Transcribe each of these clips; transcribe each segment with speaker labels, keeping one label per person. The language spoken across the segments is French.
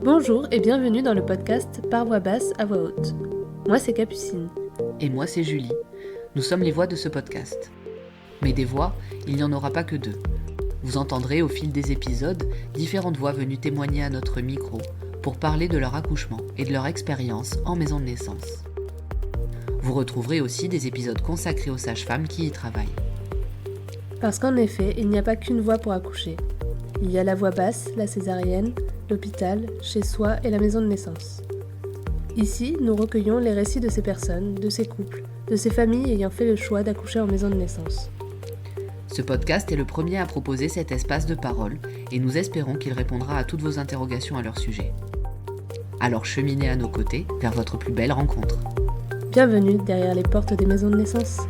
Speaker 1: Bonjour et bienvenue dans le podcast Par voix basse à voix haute. Moi c'est Capucine.
Speaker 2: Et moi c'est Julie. Nous sommes les voix de ce podcast. Mais des voix, il n'y en aura pas que deux. Vous entendrez au fil des épisodes différentes voix venues témoigner à notre micro pour parler de leur accouchement et de leur expérience en maison de naissance. Vous retrouverez aussi des épisodes consacrés aux sages-femmes qui y travaillent.
Speaker 1: Parce qu'en effet, il n'y a pas qu'une voie pour accoucher. Il y a la voie basse, la césarienne, l'hôpital, chez soi et la maison de naissance. Ici, nous recueillons les récits de ces personnes, de ces couples, de ces familles ayant fait le choix d'accoucher en maison de naissance.
Speaker 2: Ce podcast est le premier à proposer cet espace de parole et nous espérons qu'il répondra à toutes vos interrogations à leur sujet. Alors cheminez à nos côtés vers votre plus belle rencontre.
Speaker 1: Bienvenue derrière les portes des maisons de naissance.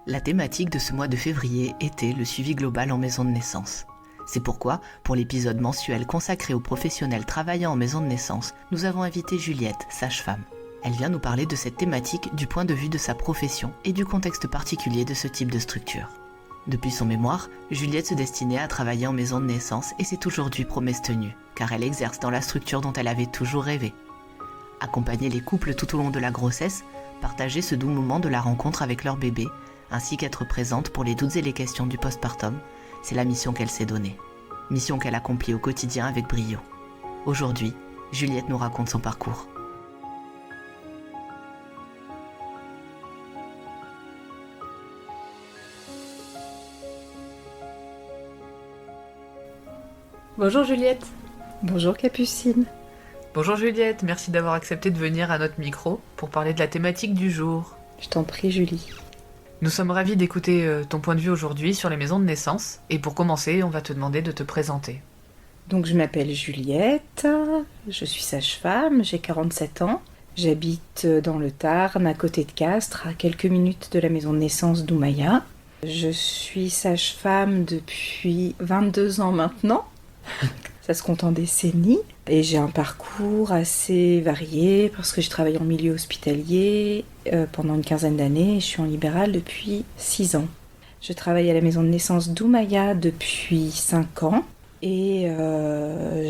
Speaker 2: La thématique de ce mois de février était le suivi global en maison de naissance. C'est pourquoi, pour l'épisode mensuel consacré aux professionnels travaillant en maison de naissance, nous avons invité Juliette, sage-femme. Elle vient nous parler de cette thématique du point de vue de sa profession et du contexte particulier de ce type de structure. Depuis son mémoire, Juliette se destinait à travailler en maison de naissance et c'est aujourd'hui promesse tenue, car elle exerce dans la structure dont elle avait toujours rêvé. Accompagner les couples tout au long de la grossesse, partager ce doux moment de la rencontre avec leur bébé, ainsi qu'être présente pour les doutes et les questions du postpartum, c'est la mission qu'elle s'est donnée. Mission qu'elle accomplit au quotidien avec brio. Aujourd'hui, Juliette nous raconte son parcours.
Speaker 1: Bonjour Juliette.
Speaker 3: Bonjour Capucine.
Speaker 4: Bonjour Juliette, merci d'avoir accepté de venir à notre micro pour parler de la thématique du jour.
Speaker 3: Je t'en prie Julie.
Speaker 4: Nous sommes ravis d'écouter ton point de vue aujourd'hui sur les maisons de naissance. Et pour commencer, on va te demander de te présenter.
Speaker 3: Donc je m'appelle Juliette, je suis sage-femme, j'ai 47 ans. J'habite dans le Tarn, à côté de Castres, à quelques minutes de la maison de naissance d'Oumaïa. Je suis sage-femme depuis 22 ans maintenant. Ça se compte en décennies. Et j'ai un parcours assez varié parce que je travaille en milieu hospitalier pendant une quinzaine d'années et je suis en libéral depuis 6 ans. Je travaille à la maison de naissance d'Oumaïa depuis 5 ans et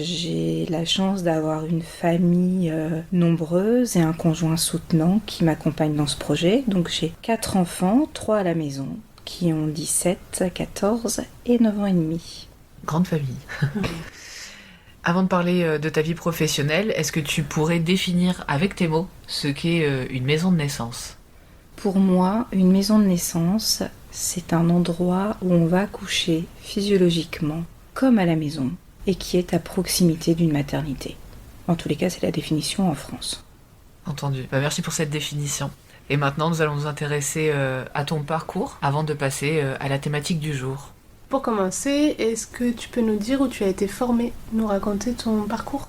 Speaker 3: j'ai la chance d'avoir une famille nombreuse et un conjoint soutenant qui m'accompagne dans ce projet. Donc j'ai 4 enfants, 3 à la maison, qui ont 17, 14 et 9 ans et demi.
Speaker 4: Grande famille. Avant de parler de ta vie professionnelle, est-ce que tu pourrais définir avec tes mots ce qu'est une maison de naissance ?
Speaker 3: Pour moi, une maison de naissance, c'est un endroit où on va accoucher physiologiquement, comme à la maison, et qui est à proximité d'une maternité. En tous les cas, c'est la définition en France.
Speaker 4: Entendu. Merci pour cette définition. Et maintenant, nous allons nous intéresser à ton parcours avant de passer à la thématique du jour.
Speaker 1: Pour commencer, est-ce que tu peux nous dire où tu as été formée, nous raconter ton parcours ?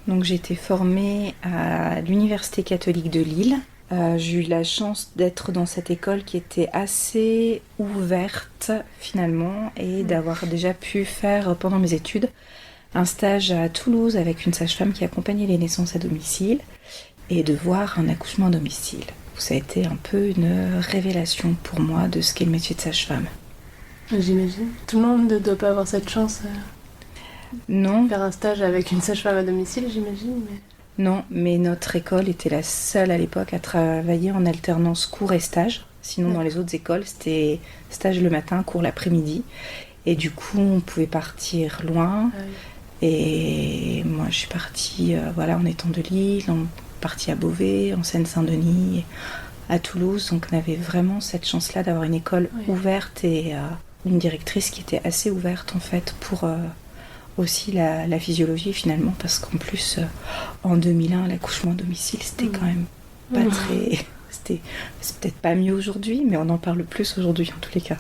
Speaker 3: Donc j'ai été formée à l'Université catholique de Lille. J'ai eu la chance d'être dans cette école qui était assez ouverte finalement et d'avoir déjà pu faire pendant mes études un stage à Toulouse avec une sage-femme qui accompagnait les naissances à domicile et de voir un accouchement à domicile. Ça a été un peu une révélation pour moi de ce qu'est le métier de sage-femme.
Speaker 1: J'imagine. Tout le monde ne doit pas avoir cette chance
Speaker 3: Non.
Speaker 1: de faire un stage avec une sage-femme à domicile, j'imagine.
Speaker 3: Non, mais notre école était la seule à l'époque à travailler en alternance cours et stage. Sinon, dans les autres écoles, c'était stage le matin, cours l'après-midi. Et du coup, on pouvait partir loin.
Speaker 1: Ah oui.
Speaker 3: Et moi, je suis partie en étant de Lille, partie à Beauvais, en Seine-Saint-Denis, à Toulouse. Donc, on avait vraiment cette chance-là d'avoir une école ouverte et une directrice qui était assez ouverte en fait pour aussi la physiologie finalement, parce qu'en plus en 2001 l'accouchement à domicile c'était quand même pas très... c'est peut-être pas mieux aujourd'hui, mais on en parle plus aujourd'hui en tous les cas.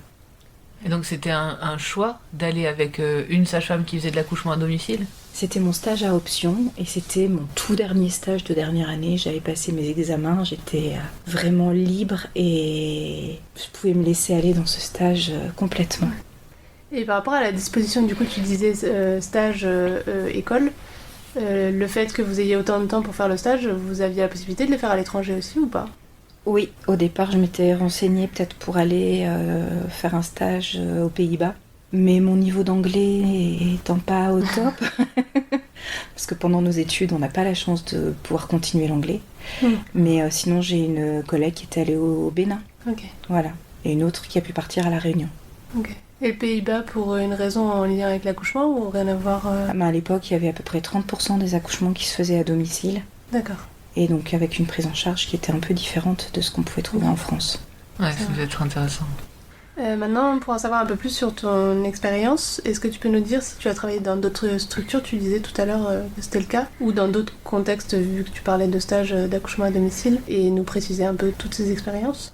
Speaker 4: Et donc c'était un choix d'aller avec une sage-femme qui faisait de l'accouchement à domicile ?
Speaker 3: C'était mon stage à option et c'était mon tout dernier stage de dernière année. J'avais passé mes examens, j'étais vraiment libre et je pouvais me laisser aller dans ce stage complètement.
Speaker 1: Et par rapport à la disposition, du coup tu disais stage école, le fait que vous ayez autant de temps pour faire le stage, vous aviez la possibilité de le faire à l'étranger aussi ou pas ?
Speaker 3: Oui, au départ, je m'étais renseignée peut-être pour aller faire un stage aux Pays-Bas. Mais mon niveau d'anglais étant pas au top, parce que pendant nos études, on n'a pas la chance de pouvoir continuer l'anglais. Mais sinon, j'ai une collègue qui est allée au Bénin.
Speaker 1: Ok.
Speaker 3: Voilà. Et une autre qui a pu partir à La Réunion.
Speaker 1: Ok. Et le Pays-Bas pour une raison en lien avec l'accouchement ou rien à voir
Speaker 3: À l'époque, il y avait à peu près 30% des accouchements qui se faisaient à domicile.
Speaker 1: D'accord.
Speaker 3: Et donc avec une prise en charge qui était un peu différente de ce qu'on pouvait trouver en France.
Speaker 4: Ouais, ça doit être intéressant.
Speaker 1: Maintenant, pour en savoir un peu plus sur ton expérience, est-ce que tu peux nous dire si tu as travaillé dans d'autres structures, tu disais tout à l'heure que c'était le cas, ou dans d'autres contextes, vu que tu parlais de stages d'accouchement à domicile, et nous préciser un peu toutes ces expériences?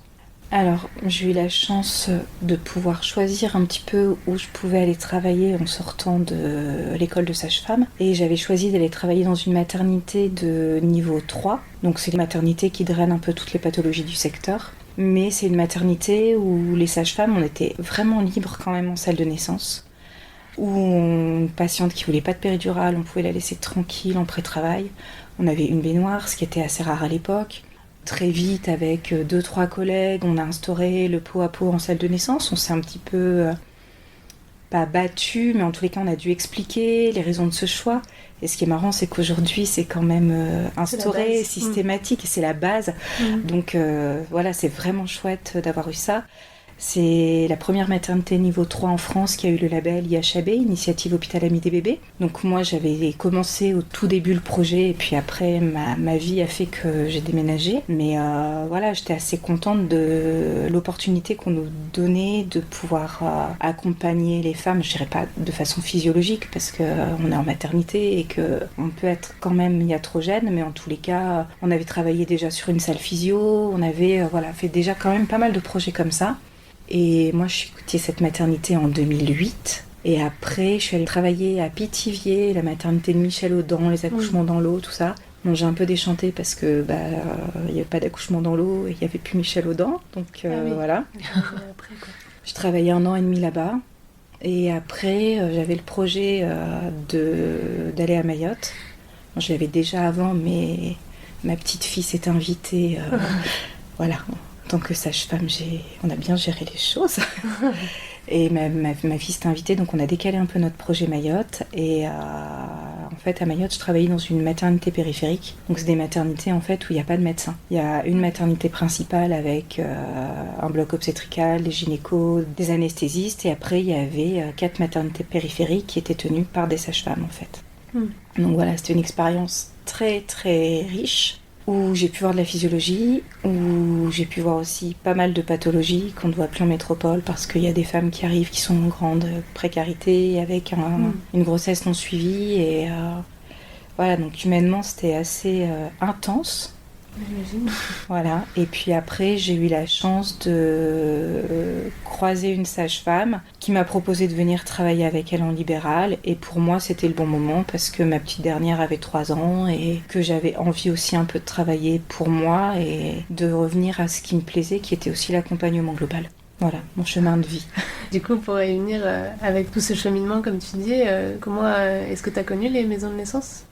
Speaker 3: Alors, j'ai eu la chance de pouvoir choisir un petit peu où je pouvais aller travailler en sortant de l'école de sage-femme. Et j'avais choisi d'aller travailler dans une maternité de niveau 3. Donc c'est une maternité qui draine un peu toutes les pathologies du secteur. Mais c'est une maternité où les sages-femmes, on était vraiment libres quand même en salle de naissance. Où une patiente qui voulait pas de péridurale, on pouvait la laisser tranquille en pré-travail. On avait une baignoire, ce qui était assez rare à l'époque. Très vite, avec 2-3 collègues, on a instauré le pot à pot en salle de naissance. On s'est un petit peu, pas battu, mais en tous les cas, on a dû expliquer les raisons de ce choix. Et ce qui est marrant, c'est qu'aujourd'hui, c'est quand même instauré, systématique, et c'est la base. Donc voilà, c'est vraiment chouette d'avoir eu ça. C'est la première maternité niveau 3 en France qui a eu le label IHAB, Initiative Hôpital Ami des Bébés. Donc moi, j'avais commencé au tout début le projet, et puis après, ma vie a fait que j'ai déménagé. Mais voilà, j'étais assez contente de l'opportunité qu'on nous donnait de pouvoir accompagner les femmes, je dirais pas de façon physiologique, parce qu'on est en maternité et qu'on peut être quand même iatrogène, mais en tous les cas, on avait travaillé déjà sur une salle physio, on avait fait déjà quand même pas mal de projets comme ça. Et moi, je suis quitté cette maternité en 2008. Et après, je suis allée travailler à Pithiviers, la maternité de Michel Audin, les accouchements dans l'eau, tout ça. Bon, j'ai un peu déchanté parce que il n'y avait pas d'accouchement dans l'eau et il n'y avait plus Michel Audin. Donc voilà.
Speaker 1: Après, quoi.
Speaker 3: J'ai travaillé 1 an et demi là-bas. Et après, j'avais le projet d'aller à Mayotte. Bon, je l'avais déjà avant, mais ma petite fille s'est invitée. Voilà. En tant que sage-femme, on a bien géré les choses. Et ma fille s'est invitée, donc on a décalé un peu notre projet Mayotte. Et en fait, à Mayotte, je travaillais dans une maternité périphérique. Donc c'est des maternités en fait où il n'y a pas de médecin. Il y a une maternité principale avec un bloc obstétrical, des gynécos, des anesthésistes. Et après, il y avait 4 maternités périphériques qui étaient tenues par des sages-femmes en fait. Donc voilà, c'était une expérience très très riche, où j'ai pu voir de la physiologie, où j'ai pu voir aussi pas mal de pathologies qu'on ne voit plus en métropole, parce qu'il y a des femmes qui arrivent qui sont en grande précarité, avec une grossesse non suivie. Et voilà, donc humainement c'était assez intense.
Speaker 1: J'imagine.
Speaker 3: Voilà, et puis après j'ai eu la chance de croiser une sage-femme qui m'a proposé de venir travailler avec elle en libéral, et pour moi c'était le bon moment parce que ma petite dernière avait 3 ans et que j'avais envie aussi un peu de travailler pour moi et de revenir à ce qui me plaisait, qui était aussi l'accompagnement global. Voilà, mon chemin de vie.
Speaker 1: Du coup, pour réunir avec tout ce cheminement, comme tu dis, comment est-ce que tu as connu les maisons de naissance?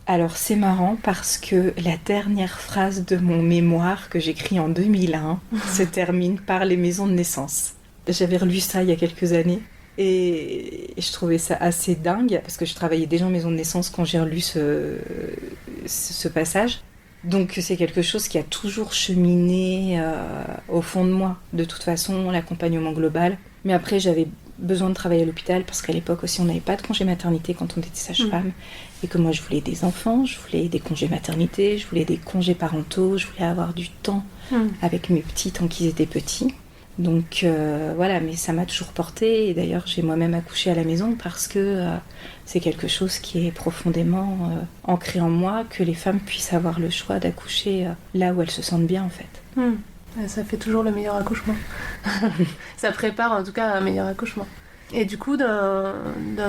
Speaker 3: Alors c'est marrant parce que la dernière phrase de mon mémoire que j'écris en 2001 se termine par les maisons de naissance. J'avais relu ça il y a quelques années et je trouvais ça assez dingue parce que je travaillais déjà en maison de naissance quand j'ai relu ce passage. Donc c'est quelque chose qui a toujours cheminé au fond de moi. De toute façon, l'accompagnement global. Mais après, j'avais besoin de travailler à l'hôpital parce qu'à l'époque aussi, on n'avait pas de congé maternité quand on était sage-femme. Et que moi, je voulais des enfants, je voulais des congés maternité, je voulais des congés parentaux, je voulais avoir du temps avec mes petits tant qu'ils étaient petits. Donc voilà, mais ça m'a toujours portée. Et d'ailleurs, j'ai moi-même accouché à la maison parce que c'est quelque chose qui est profondément ancré en moi, que les femmes puissent avoir le choix d'accoucher là où elles se sentent bien en fait.
Speaker 1: Ça fait toujours le meilleur accouchement. Ça prépare en tout cas à un meilleur accouchement. Et du coup, dans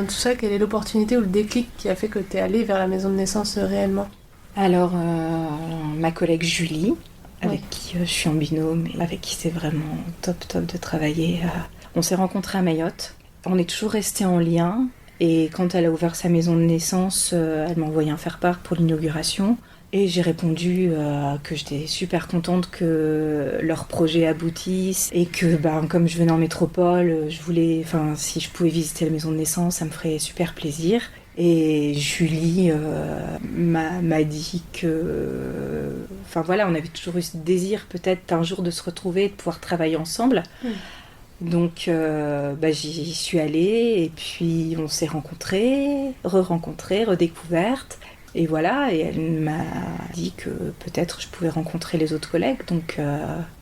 Speaker 1: tout ça, quelle est l'opportunité ou le déclic qui a fait que tu es allée vers la maison de naissance réellement?
Speaker 3: Alors, ma collègue Julie, avec qui je suis en binôme, et avec qui c'est vraiment top de travailler. On s'est rencontrés à Mayotte. On est toujours restés en lien. Et quand elle a ouvert sa maison de naissance, elle m'a envoyé un faire-part pour l'inauguration. Et j'ai répondu que j'étais super contente que leur projet aboutisse et que comme je venais en métropole, si je pouvais visiter la maison de naissance, ça me ferait super plaisir. Et Julie m'a dit que... on avait toujours eu ce désir peut-être un jour de se retrouver et de pouvoir travailler ensemble. Donc j'y suis allée et puis on s'est rencontrés, re-rencontrés, redécouvertes. Et voilà, et elle m'a dit que peut-être je pouvais rencontrer les autres collègues. Donc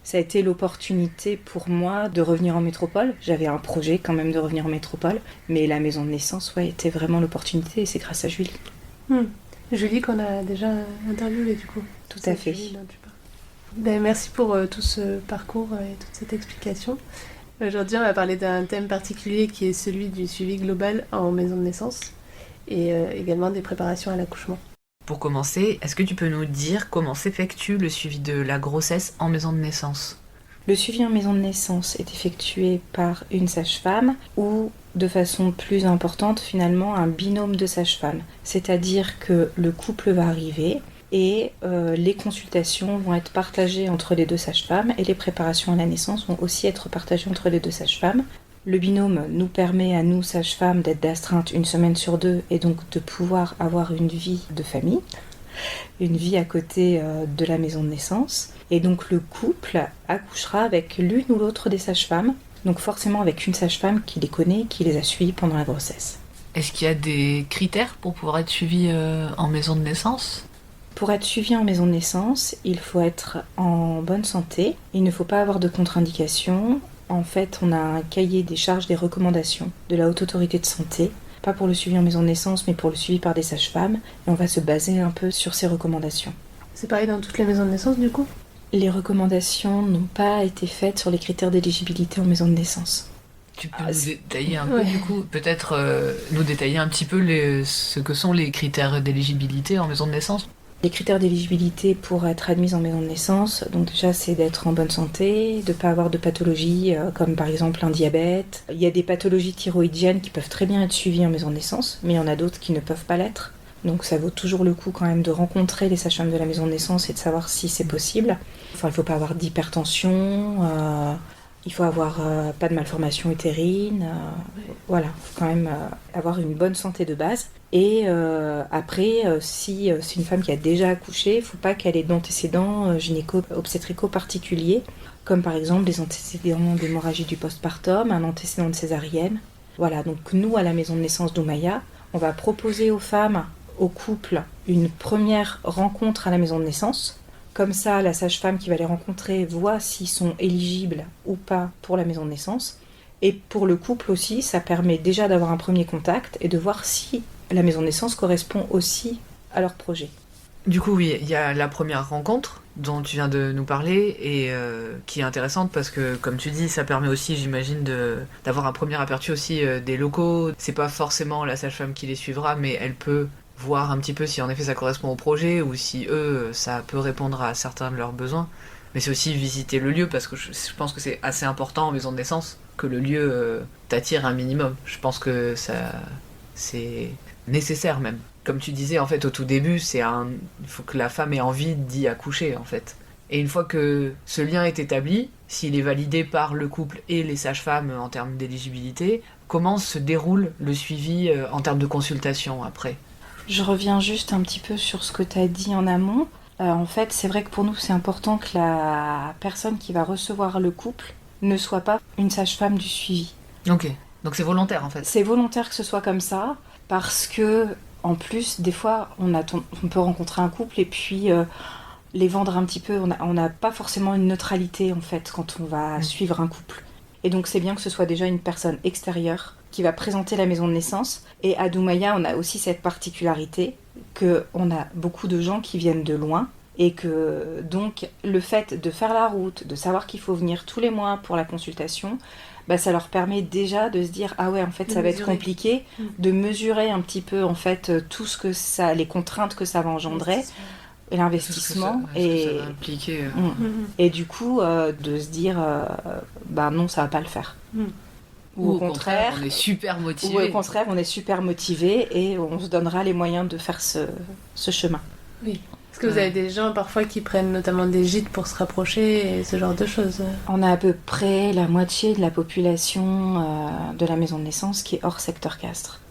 Speaker 3: ça a été l'opportunité pour moi de revenir en métropole. J'avais un projet quand même de revenir en métropole. Mais la maison de naissance, était vraiment l'opportunité et c'est grâce à Julie.
Speaker 1: Julie qu'on a déjà interviewée du coup.
Speaker 3: Tout à fait.
Speaker 1: Julie, merci pour tout ce parcours et toute cette explication. Aujourd'hui, on va parler d'un thème particulier qui est celui du suivi global en maison de naissance et également des préparations à l'accouchement.
Speaker 4: Pour commencer, est-ce que tu peux nous dire comment s'effectue le suivi de la grossesse en maison de naissance ?
Speaker 3: Le suivi en maison de naissance est effectué par une sage-femme ou, de façon plus importante, finalement, un binôme de sages-femmes. C'est-à-dire que le couple va arriver et les consultations vont être partagées entre les deux sages-femmes et les préparations à la naissance vont aussi être partagées entre les deux sages-femmes. Le binôme nous permet à nous, sages-femmes, d'être d'astreinte une semaine sur 2 et donc de pouvoir avoir une vie de famille, une vie à côté de la maison de naissance. Et donc le couple accouchera avec l'une ou l'autre des sages-femmes, donc forcément avec une sage-femme qui les connaît, qui les a suivis pendant la grossesse.
Speaker 4: Est-ce qu'il y a des critères pour pouvoir être suivi en maison de naissance ?
Speaker 3: Pour être suivi en maison de naissance, il faut être en bonne santé, il ne faut pas avoir de contre-indications. En fait, on a un cahier des charges des recommandations de la Haute Autorité de Santé, pas pour le suivi en maison de naissance, mais pour le suivi par des sages-femmes, et on va se baser un peu sur ces recommandations.
Speaker 1: C'est pareil dans toutes les maisons de naissance, du coup ?
Speaker 3: Les recommandations n'ont pas été faites sur les critères d'éligibilité en maison de naissance.
Speaker 4: Tu peux nous détailler un peu, du coup, peut-être nous détailler un petit peu ce que sont les critères d'éligibilité en maison de naissance ?
Speaker 3: Les critères d'éligibilité pour être admise en maison de naissance, donc déjà c'est d'être en bonne santé, de ne pas avoir de pathologies comme par exemple un diabète. Il y a des pathologies thyroïdiennes qui peuvent très bien être suivies en maison de naissance, mais il y en a d'autres qui ne peuvent pas l'être. Donc ça vaut toujours le coup quand même de rencontrer les sages-femmes de la maison de naissance et de savoir si c'est possible. Il ne faut pas avoir d'hypertension, il faut avoir pas de malformation utérine, il faut quand même avoir une bonne santé de base. Et après, si c'est une femme qui a déjà accouché, il ne faut pas qu'elle ait d'antécédents gynéco-obstétricaux particuliers, comme par exemple des antécédents d'hémorragie du postpartum, un antécédent de césarienne. Voilà, donc nous, à la maison de naissance d'Oumaya, on va proposer aux femmes, aux couples, une première rencontre à la maison de naissance. Comme ça, la sage-femme qui va les rencontrer voit s'ils sont éligibles ou pas pour la maison de naissance. Et pour le couple aussi, ça permet déjà d'avoir un premier contact et de voir si la maison de naissance correspond aussi à leur projet.
Speaker 4: Du coup, oui, il y a la première rencontre dont tu viens de nous parler et qui est intéressante parce que, comme tu dis, ça permet aussi, j'imagine, d'avoir un premier aperçu aussi des locaux. C'est pas forcément la sage-femme qui les suivra, mais elle peut voir un petit peu si en effet ça correspond au projet ou si eux, ça peut répondre à certains de leurs besoins. Mais c'est aussi visiter le lieu parce que je pense que c'est assez important en maison de naissance que le lieu t'attire un minimum. Je pense que c'est nécessaire même. Comme tu disais, en fait, au tout début, il faut que la femme ait envie d'y accoucher, en fait. Et une fois que ce lien est établi, s'il est validé par le couple et les sages-femmes en termes d'éligibilité, comment se déroule le suivi en termes de consultation après ?
Speaker 3: Je reviens juste un petit peu sur ce que tu as dit en amont. En fait, c'est vrai que pour nous, c'est important que la personne qui va recevoir le couple ne soit pas une sage-femme du suivi.
Speaker 4: Ok, donc c'est volontaire, en fait.
Speaker 3: C'est volontaire que ce soit comme ça, parce que en plus, des fois, on peut rencontrer un couple et puis les vendre un petit peu. On n'a pas forcément une neutralité, en fait, quand on va suivre un couple. Et donc, c'est bien que ce soit déjà une personne extérieure qui va présenter la maison de naissance. Et à Doumaya, on a aussi cette particularité qu'on a beaucoup de gens qui viennent de loin. Et que, donc, le fait de faire la route, de savoir qu'il faut venir tous les mois pour la consultation, ça leur permet déjà de se dire ah ouais en fait ça va être compliqué, de mesurer un petit peu en fait tout ce que les contraintes que ça va engendrer et l'investissement
Speaker 4: et ça va impliquer.
Speaker 3: Et du coup de se dire non ça va pas le faire.
Speaker 4: Ou au contraire on est super motivé.
Speaker 3: Ou au contraire on est super motivé et on se donnera les moyens de faire ce chemin.
Speaker 1: Oui. Est-ce que vous avez des gens parfois qui prennent notamment des gîtes pour se rapprocher et ce genre de choses?
Speaker 3: On a à peu près la moitié de la population de la maison de naissance qui est hors secteur Castres.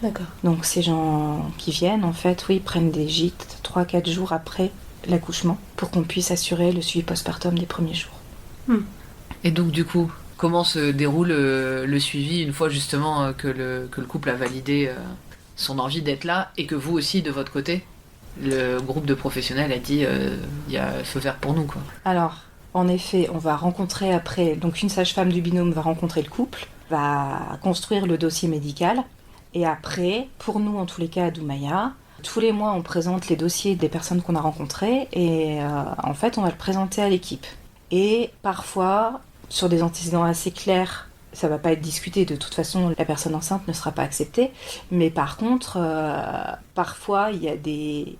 Speaker 1: D'accord.
Speaker 3: Donc ces gens qui viennent, en fait, oui, prennent des gîtes 3-4 jours après l'accouchement pour qu'on puisse assurer le suivi postpartum des premiers jours.
Speaker 4: Et donc du coup, comment se déroule le suivi une fois justement que le couple a validé son envie d'être là et que vous aussi de votre côté, le groupe de professionnels a dit il y a feu vert pour nous quoi.
Speaker 3: Alors, en effet, on va rencontrer après, donc une sage-femme du binôme va rencontrer le couple, va construire le dossier médical et après, pour nous en tous les cas à Doumaya, tous les mois on présente les dossiers des personnes qu'on a rencontrées et en fait on va le présenter à l'équipe. Et parfois, sur des antécédents assez clairs, ça va pas être discuté, de toute façon la personne enceinte ne sera pas acceptée, mais par contre, parfois il y a des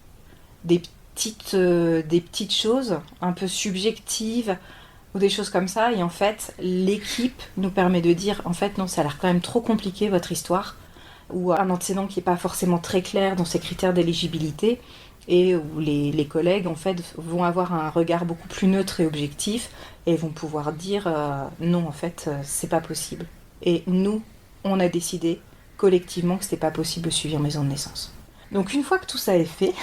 Speaker 3: petites choses un peu subjectives ou des choses comme ça, et en fait l'équipe nous permet de dire en fait non, ça a l'air quand même trop compliqué votre histoire, ou un antécédent qui n'est pas forcément très clair dans ses critères d'éligibilité, et où les collègues en fait vont avoir un regard beaucoup plus neutre et objectif et vont pouvoir dire non, en fait c'est pas possible. Et nous, on a décidé collectivement que c'était pas possible de suivre maison de naissance. Donc une fois que tout ça est fait,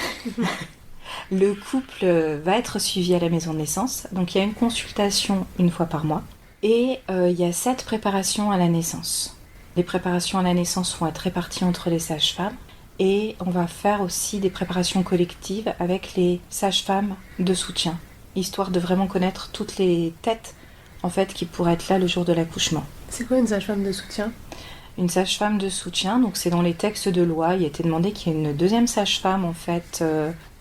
Speaker 3: le couple va être suivi à la maison de naissance. Donc il y a une consultation une fois par mois et il y a 7 préparations à la naissance. Les préparations à la naissance vont être réparties entre les sages-femmes. Et on va faire aussi des préparations collectives avec les sages-femmes de soutien, histoire de vraiment connaître toutes les têtes en fait, qui pourraient être là le jour de l'accouchement.
Speaker 1: C'est quoi une sage-femme de soutien?
Speaker 3: Une sage-femme de soutien, donc c'est dans les textes de loi, il a été demandé qu'il y ait une deuxième sage-femme en fait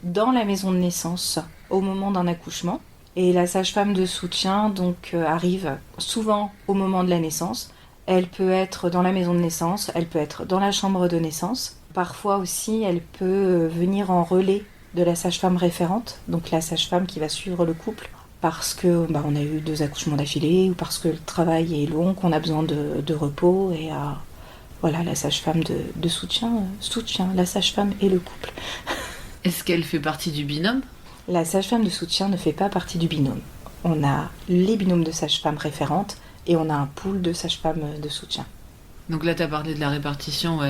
Speaker 3: dans la maison de naissance au moment d'un accouchement. Et la sage-femme de soutien donc arrive souvent au moment de la naissance. Elle peut être dans la maison de naissance, elle peut être dans la chambre de naissance. Parfois aussi, elle peut venir en relais de la sage-femme référente, donc la sage-femme qui va suivre le couple, parce que on a eu 2 accouchements d'affilée, ou parce que le travail est long, qu'on a besoin de repos, et voilà, la sage-femme de soutien, la sage-femme et le couple.
Speaker 4: Est-ce qu'elle fait partie du binôme?
Speaker 3: La sage-femme de soutien ne fait pas partie du binôme. On a les binômes de sage-femmes référentes, et on a un pool de sages-femmes de soutien.
Speaker 4: Donc là, tu as parlé de la répartition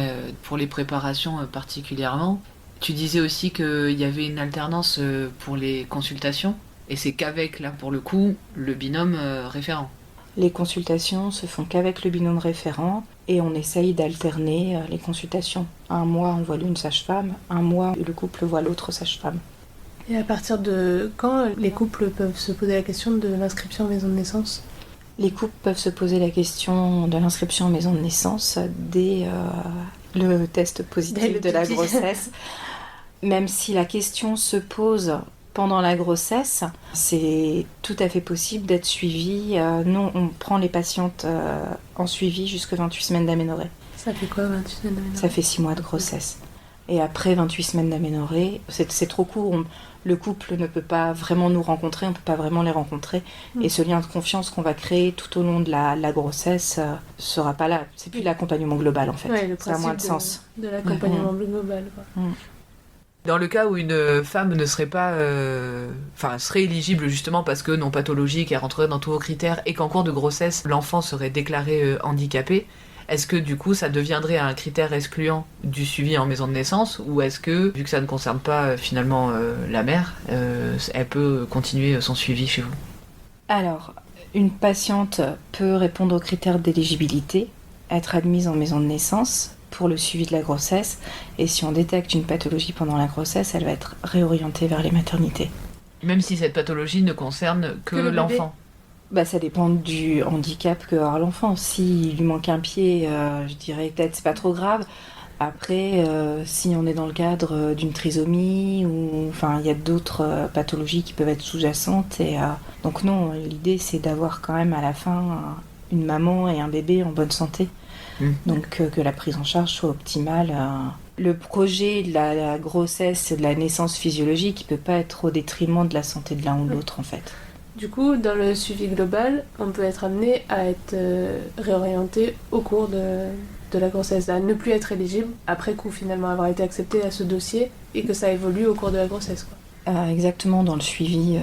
Speaker 4: pour les préparations particulièrement. Tu disais aussi qu'il y avait une alternance pour les consultations, et c'est qu'avec, là, pour le coup, le binôme référent.
Speaker 3: Les consultations se font qu'avec le binôme référent, et on essaye d'alterner les consultations. Un mois, on voit l'une sage-femme, un mois, le couple voit l'autre sage-femme.
Speaker 1: Et à partir de quand les couples peuvent se poser la question de l'inscription en maison de naissance?
Speaker 3: Les couples peuvent se poser la question de l'inscription en maison de naissance dès le test positif de la grossesse. Même si la question se pose pendant la grossesse, c'est tout à fait possible d'être suivi. Nous, on prend les patientes en suivi jusqu'à 28 semaines d'aménorrhée.
Speaker 1: Ça fait quoi, 28 semaines d'aménorrhée?
Speaker 3: Ça fait 6 mois de grossesse. Et après 28 semaines d'aménorrhée, c'est trop court. Le couple ne peut pas vraiment nous rencontrer, on ne peut pas vraiment les rencontrer. Et ce lien de confiance qu'on va créer tout au long de la grossesse sera pas là. C'est plus l'accompagnement global, en fait.
Speaker 1: Ouais, le
Speaker 3: ça a moins de sens.
Speaker 1: De l'accompagnement global, quoi.
Speaker 4: Dans le cas où une femme ne serait pas... serait éligible justement parce que non pathologique, elle rentrerait dans tous vos critères, et qu'en cours de grossesse, l'enfant serait déclaré handicapé, est-ce que du coup ça deviendrait un critère excluant du suivi en maison de naissance, ou est-ce que, vu que ça ne concerne pas finalement la mère, elle peut continuer son suivi chez vous?
Speaker 3: Alors, une patiente peut répondre aux critères d'éligibilité, être admise en maison de naissance pour le suivi de la grossesse, et si on détecte une pathologie pendant la grossesse, elle va être réorientée vers les maternités.
Speaker 4: Même si cette pathologie ne concerne que l'enfant?
Speaker 3: Ça dépend du handicap que aura l'enfant. S'il lui manque un pied, je dirais peut-être c'est pas trop grave. Après, si on est dans le cadre d'une trisomie, ou il y a d'autres pathologies qui peuvent être sous-jacentes. Donc non, l'idée c'est d'avoir quand même à la fin une maman et un bébé en bonne santé. Donc que la prise en charge soit optimale. Le projet de la grossesse et de la naissance physiologique, il peut pas être au détriment de la santé de l'un ou de l'autre, en fait.
Speaker 1: Du coup, dans le suivi global, on peut être amené à être réorienté au cours de la grossesse, à ne plus être éligible, après coup finalement avoir été accepté à ce dossier, et que ça évolue au cours de la grossesse, quoi.
Speaker 3: Exactement, dans le suivi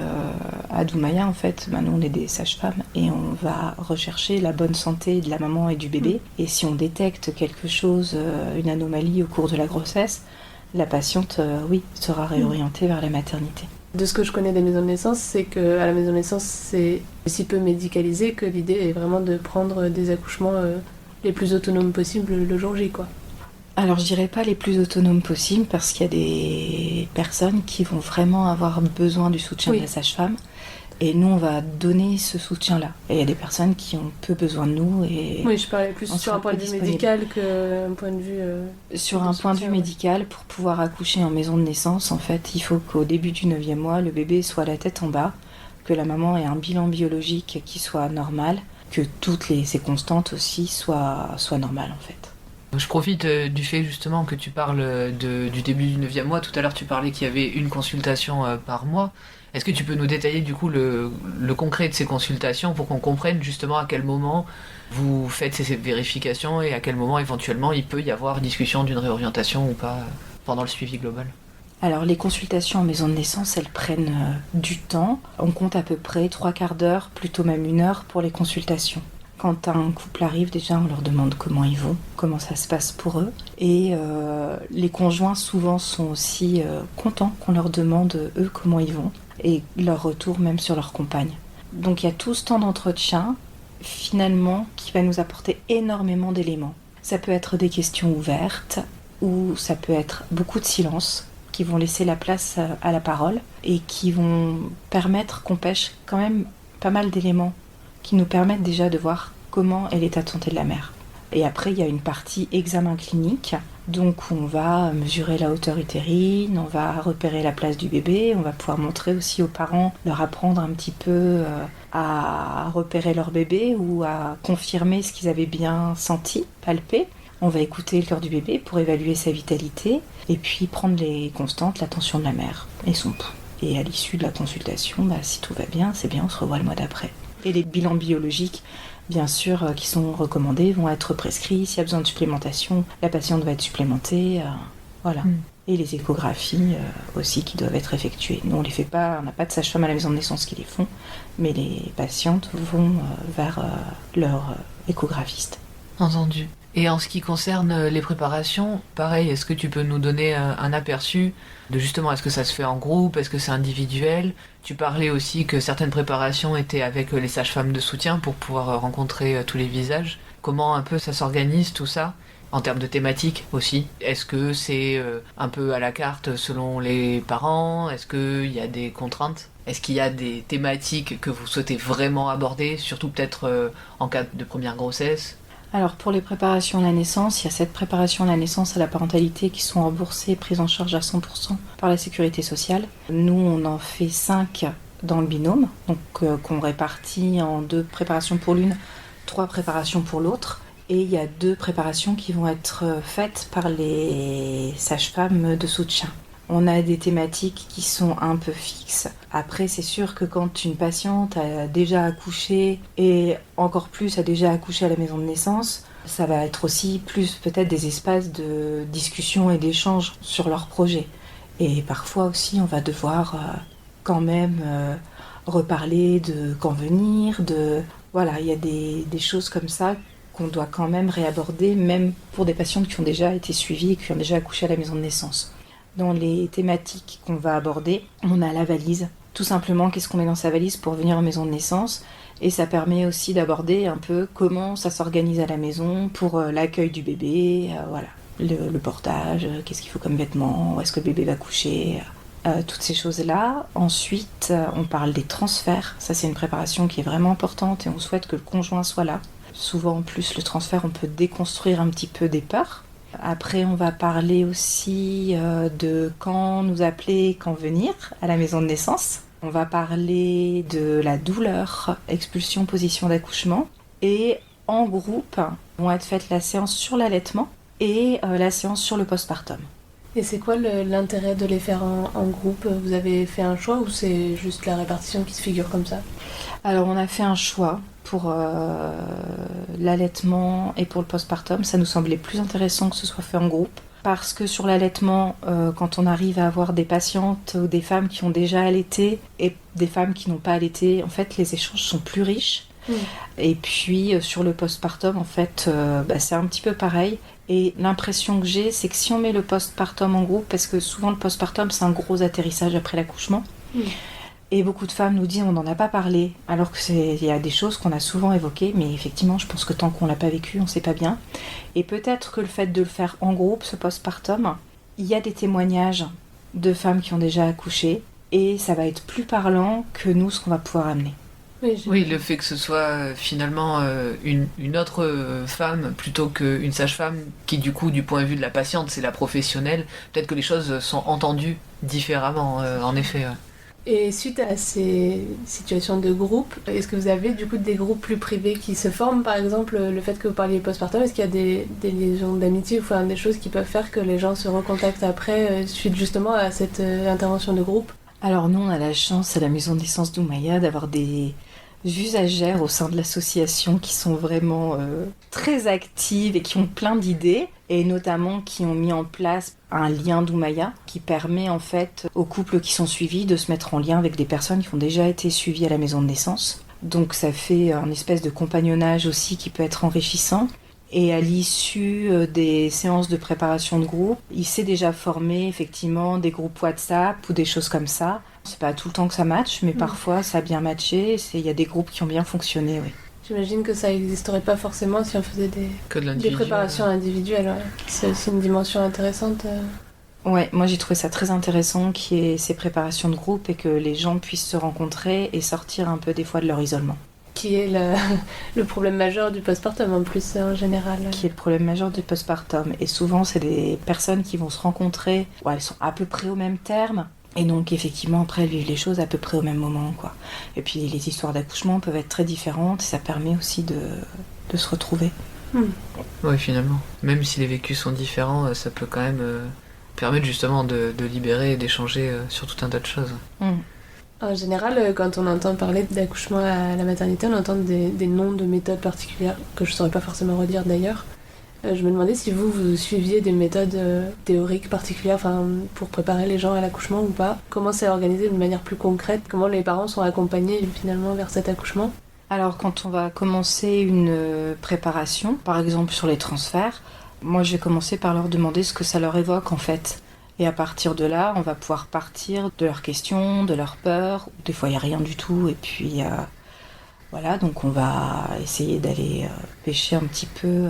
Speaker 3: à Doumaya, en fait, nous on est des sages-femmes et on va rechercher la bonne santé de la maman et du bébé. Et si on détecte quelque chose, une anomalie au cours de la grossesse, la patiente, sera réorientée vers la maternité.
Speaker 1: De ce que je connais des maisons de naissance, c'est qu'à la maison de naissance, c'est si peu médicalisé que l'idée est vraiment de prendre des accouchements les plus autonomes possibles le jour J, quoi.
Speaker 3: Alors je dirais pas les plus autonomes possibles parce qu'il y a des personnes qui vont vraiment avoir besoin du soutien de la sage-femme et nous on va donner ce soutien-là. Et il y a des personnes qui ont peu besoin de nous et...
Speaker 1: Oui, je parlais plus sur un point de vue médical qu'un point de vue...
Speaker 3: Sur un point de vue médical, pour pouvoir accoucher en maison de naissance, en fait, il faut qu'au début du 9e mois, le bébé soit la tête en bas, que la maman ait un bilan biologique qui soit normal, que toutes ces constantes aussi soient normales en fait.
Speaker 4: Je profite du fait justement que tu parles du début du 9e mois. Tout à l'heure tu parlais qu'il y avait une consultation par mois. Est-ce que tu peux nous détailler du coup le concret de ces consultations pour qu'on comprenne justement à quel moment vous faites ces vérifications et à quel moment éventuellement il peut y avoir discussion d'une réorientation ou pas pendant le suivi global?
Speaker 3: Alors les consultations en maison de naissance, elles prennent du temps. On compte à peu près 3/4 d'heure, plutôt même 1 heure pour les consultations. Quand un couple arrive, déjà, on leur demande comment ils vont, comment ça se passe pour eux. Et les conjoints, souvent, sont aussi contents qu'on leur demande, eux, comment ils vont. Et leur retour, même sur leur compagne. Donc, il y a tout ce temps d'entretien, finalement, qui va nous apporter énormément d'éléments. Ça peut être des questions ouvertes, ou ça peut être beaucoup de silence, qui vont laisser la place à la parole, et qui vont permettre qu'on pêche quand même pas mal d'éléments qui nous permettent déjà de voir comment est l'état de santé de la mère. Et après, il y a une partie examen clinique, donc on va mesurer la hauteur utérine, on va repérer la place du bébé, on va pouvoir montrer aussi aux parents, leur apprendre un petit peu à repérer leur bébé ou à confirmer ce qu'ils avaient bien senti, palpé. On va écouter le cœur du bébé pour évaluer sa vitalité et puis prendre les constantes, la tension de la mère et son pouls. Et à l'issue de la consultation, si tout va bien, c'est bien, on se revoit le mois d'après. Et les bilans biologiques, bien sûr, qui sont recommandés, vont être prescrits. S'il y a besoin de supplémentation, la patiente va être supplémentée. Voilà. Et les échographies aussi qui doivent être effectuées. Nous, on les fait pas, on n'a pas de sage-femme à la maison de naissance qui les font, mais les patientes vont vers leur échographiste.
Speaker 4: Entendu. Et en ce qui concerne les préparations, pareil, est-ce que tu peux nous donner un aperçu de justement, est-ce que ça se fait en groupe, est-ce que c'est individuel? Tu parlais aussi que certaines préparations étaient avec les sages-femmes de soutien pour pouvoir rencontrer tous les visages. Comment un peu ça s'organise tout ça? En termes de thématiques aussi. Est-ce que c'est un peu à la carte selon les parents? Est-ce qu'il y a des contraintes? Est-ce qu'il y a des thématiques que vous souhaitez vraiment aborder, surtout peut-être en cas de première grossesse?
Speaker 3: Alors pour les préparations à la naissance, il y a 7 préparations à la naissance à la parentalité qui sont remboursées et prises en charge à 100% par la sécurité sociale. Nous, on en fait 5 dans le binôme, donc qu'on répartit en 2 préparations pour l'une, 3 préparations pour l'autre. Et il y a 2 préparations qui vont être faites par les sages-femmes de soutien. On a des thématiques qui sont un peu fixes. Après, c'est sûr que quand une patiente a déjà accouché et encore plus a déjà accouché à la maison de naissance, ça va être aussi plus peut-être des espaces de discussion et d'échange sur leur projet. Et parfois aussi, on va devoir quand même reparler de quand venir, Voilà, il y a des choses comme ça qu'on doit quand même réaborder, même pour des patientes qui ont déjà été suivies et qui ont déjà accouché à la maison de naissance. Dans les thématiques qu'on va aborder, on a la valise. Tout simplement, qu'est-ce qu'on met dans sa valise pour venir en maison de naissance. Et ça permet aussi d'aborder un peu comment ça s'organise à la maison pour l'accueil du bébé, voilà, le portage, qu'est-ce qu'il faut comme vêtements, où est-ce que le bébé va coucher, toutes ces choses-là. Ensuite, on parle des transferts. Ça, c'est une préparation qui est vraiment importante et on souhaite que le conjoint soit là. Souvent, en plus, le transfert, on peut déconstruire un petit peu des peurs. Après, on va parler aussi de quand nous appeler, quand venir à la maison de naissance. On va parler de la douleur, expulsion, position d'accouchement. Et en groupe, vont être faites la séance sur l'allaitement et la séance sur le postpartum.
Speaker 1: Et c'est quoi l'intérêt de les faire en groupe? Vous avez fait un choix ou c'est juste la répartition qui se figure comme ça?
Speaker 3: Alors, on a fait un choix pour l'allaitement et pour le postpartum. Ça nous semblait plus intéressant que ce soit fait en groupe parce que sur l'allaitement, quand on arrive à avoir des patientes ou des femmes qui ont déjà allaité et des femmes qui n'ont pas allaité, en fait, les échanges sont plus riches. Et puis sur le postpartum, en fait, c'est un petit peu pareil. Et l'impression que j'ai, c'est que si on met le postpartum en groupe, parce que souvent le postpartum, c'est un gros atterrissage après l'accouchement, et beaucoup de femmes nous disent on n'en a pas parlé, alors qu'il y a des choses qu'on a souvent évoquées, mais effectivement, je pense que tant qu'on l'a pas vécu, on sait pas bien. Et peut-être que le fait de le faire en groupe, ce postpartum, il y a des témoignages de femmes qui ont déjà accouché, et ça va être plus parlant que nous, ce qu'on va pouvoir amener.
Speaker 4: Oui, le fait que ce soit finalement une autre femme plutôt qu'une sage-femme qui, du coup, du point de vue de la patiente, c'est la professionnelle, peut-être que les choses sont entendues différemment, en effet.
Speaker 1: Et suite à ces situations de groupe, est-ce que vous avez du coup des groupes plus privés qui se forment, par exemple le fait que vous parliez postpartum, est-ce qu'il y a des liaisons d'amitié ou enfin, des choses qui peuvent faire que les gens se recontactent après suite justement à cette intervention de groupe?
Speaker 3: Alors nous, on a la chance à la maison de naissance d'Oumaya d'avoir des usagères au sein de l'association qui sont vraiment très actives et qui ont plein d'idées, et notamment qui ont mis en place un lien d'Oumaya qui permet en fait aux couples qui sont suivis de se mettre en lien avec des personnes qui ont déjà été suivies à la maison de naissance. Donc ça fait un espèce de compagnonnage aussi qui peut être enrichissant. Et à l'issue des séances de préparation de groupe, il s'est déjà formé effectivement des groupes WhatsApp ou des choses comme ça. C'est pas tout le temps que ça matche, mais parfois ça a bien matché. Il y a des groupes qui ont bien fonctionné, oui.
Speaker 1: J'imagine que ça n'existerait pas forcément si on faisait des préparations individuelles. Ouais. C'est aussi une dimension intéressante.
Speaker 3: Ouais, moi j'ai trouvé ça très intéressant qu'il y ait ces préparations de groupe et que les gens puissent se rencontrer et sortir un peu des fois de leur isolement.
Speaker 1: Qui est le problème majeur du postpartum en plus en général.
Speaker 3: Qui est le problème majeur du postpartum. Et souvent c'est des personnes qui vont se rencontrer, elles sont à peu près au même terme. Et donc effectivement après elles vivent les choses à peu près au même moment, quoi. Et puis les histoires d'accouchement peuvent être très différentes et ça permet aussi de se retrouver.
Speaker 4: Oui, finalement. Même si les vécus sont différents, ça peut quand même permettre justement de libérer et d'échanger sur tout un tas de choses.
Speaker 1: En général, quand on entend parler d'accouchement à la maternité, on entend des noms de méthodes particulières que je ne saurais pas forcément redire d'ailleurs. Je me demandais si vous suiviez des méthodes théoriques particulières pour préparer les gens à l'accouchement ou pas. Comment c'est organisé de manière plus concrète? Comment les parents sont accompagnés finalement vers cet accouchement?
Speaker 3: Alors quand on va commencer une préparation, par exemple sur les transferts, moi je vais commencer par leur demander ce que ça leur évoque en fait. Et à partir de là, on va pouvoir partir de leurs questions, de leurs peurs. Des fois il n'y a rien du tout et puis... Voilà, donc on va essayer d'aller pêcher un petit peu.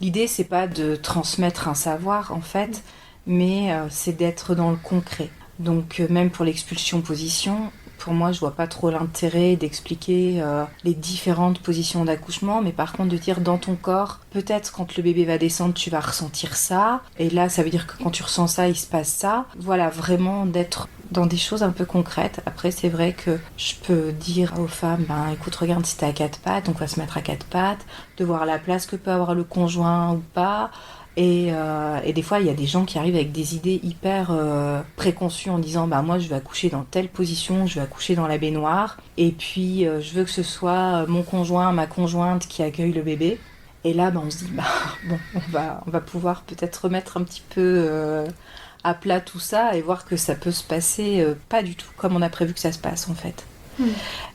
Speaker 3: L'idée, c'est pas de transmettre un savoir, en fait, mais c'est d'être dans le concret. Donc, même pour l'expulsion-position, pour moi, je vois pas trop l'intérêt d'expliquer les différentes positions d'accouchement, mais par contre de dire dans ton corps, peut-être quand le bébé va descendre, tu vas ressentir ça, et là, ça veut dire que quand tu ressens ça, il se passe ça. Voilà, vraiment d'être dans des choses un peu concrètes. Après, c'est vrai que je peux dire aux femmes, écoute, regarde si t'es à 4 pattes, donc on va se mettre à 4 pattes, de voir la place que peut avoir le conjoint ou pas. Et des fois, il y a des gens qui arrivent avec des idées hyper préconçues en disant moi, je vais accoucher dans telle position, je vais accoucher dans la baignoire, et puis je veux que ce soit mon conjoint, ma conjointe qui accueille le bébé. Et là, on se dit, bon, on va pouvoir peut-être remettre un petit peu à plat tout ça et voir que ça peut se passer pas du tout comme on a prévu que ça se passe, en fait.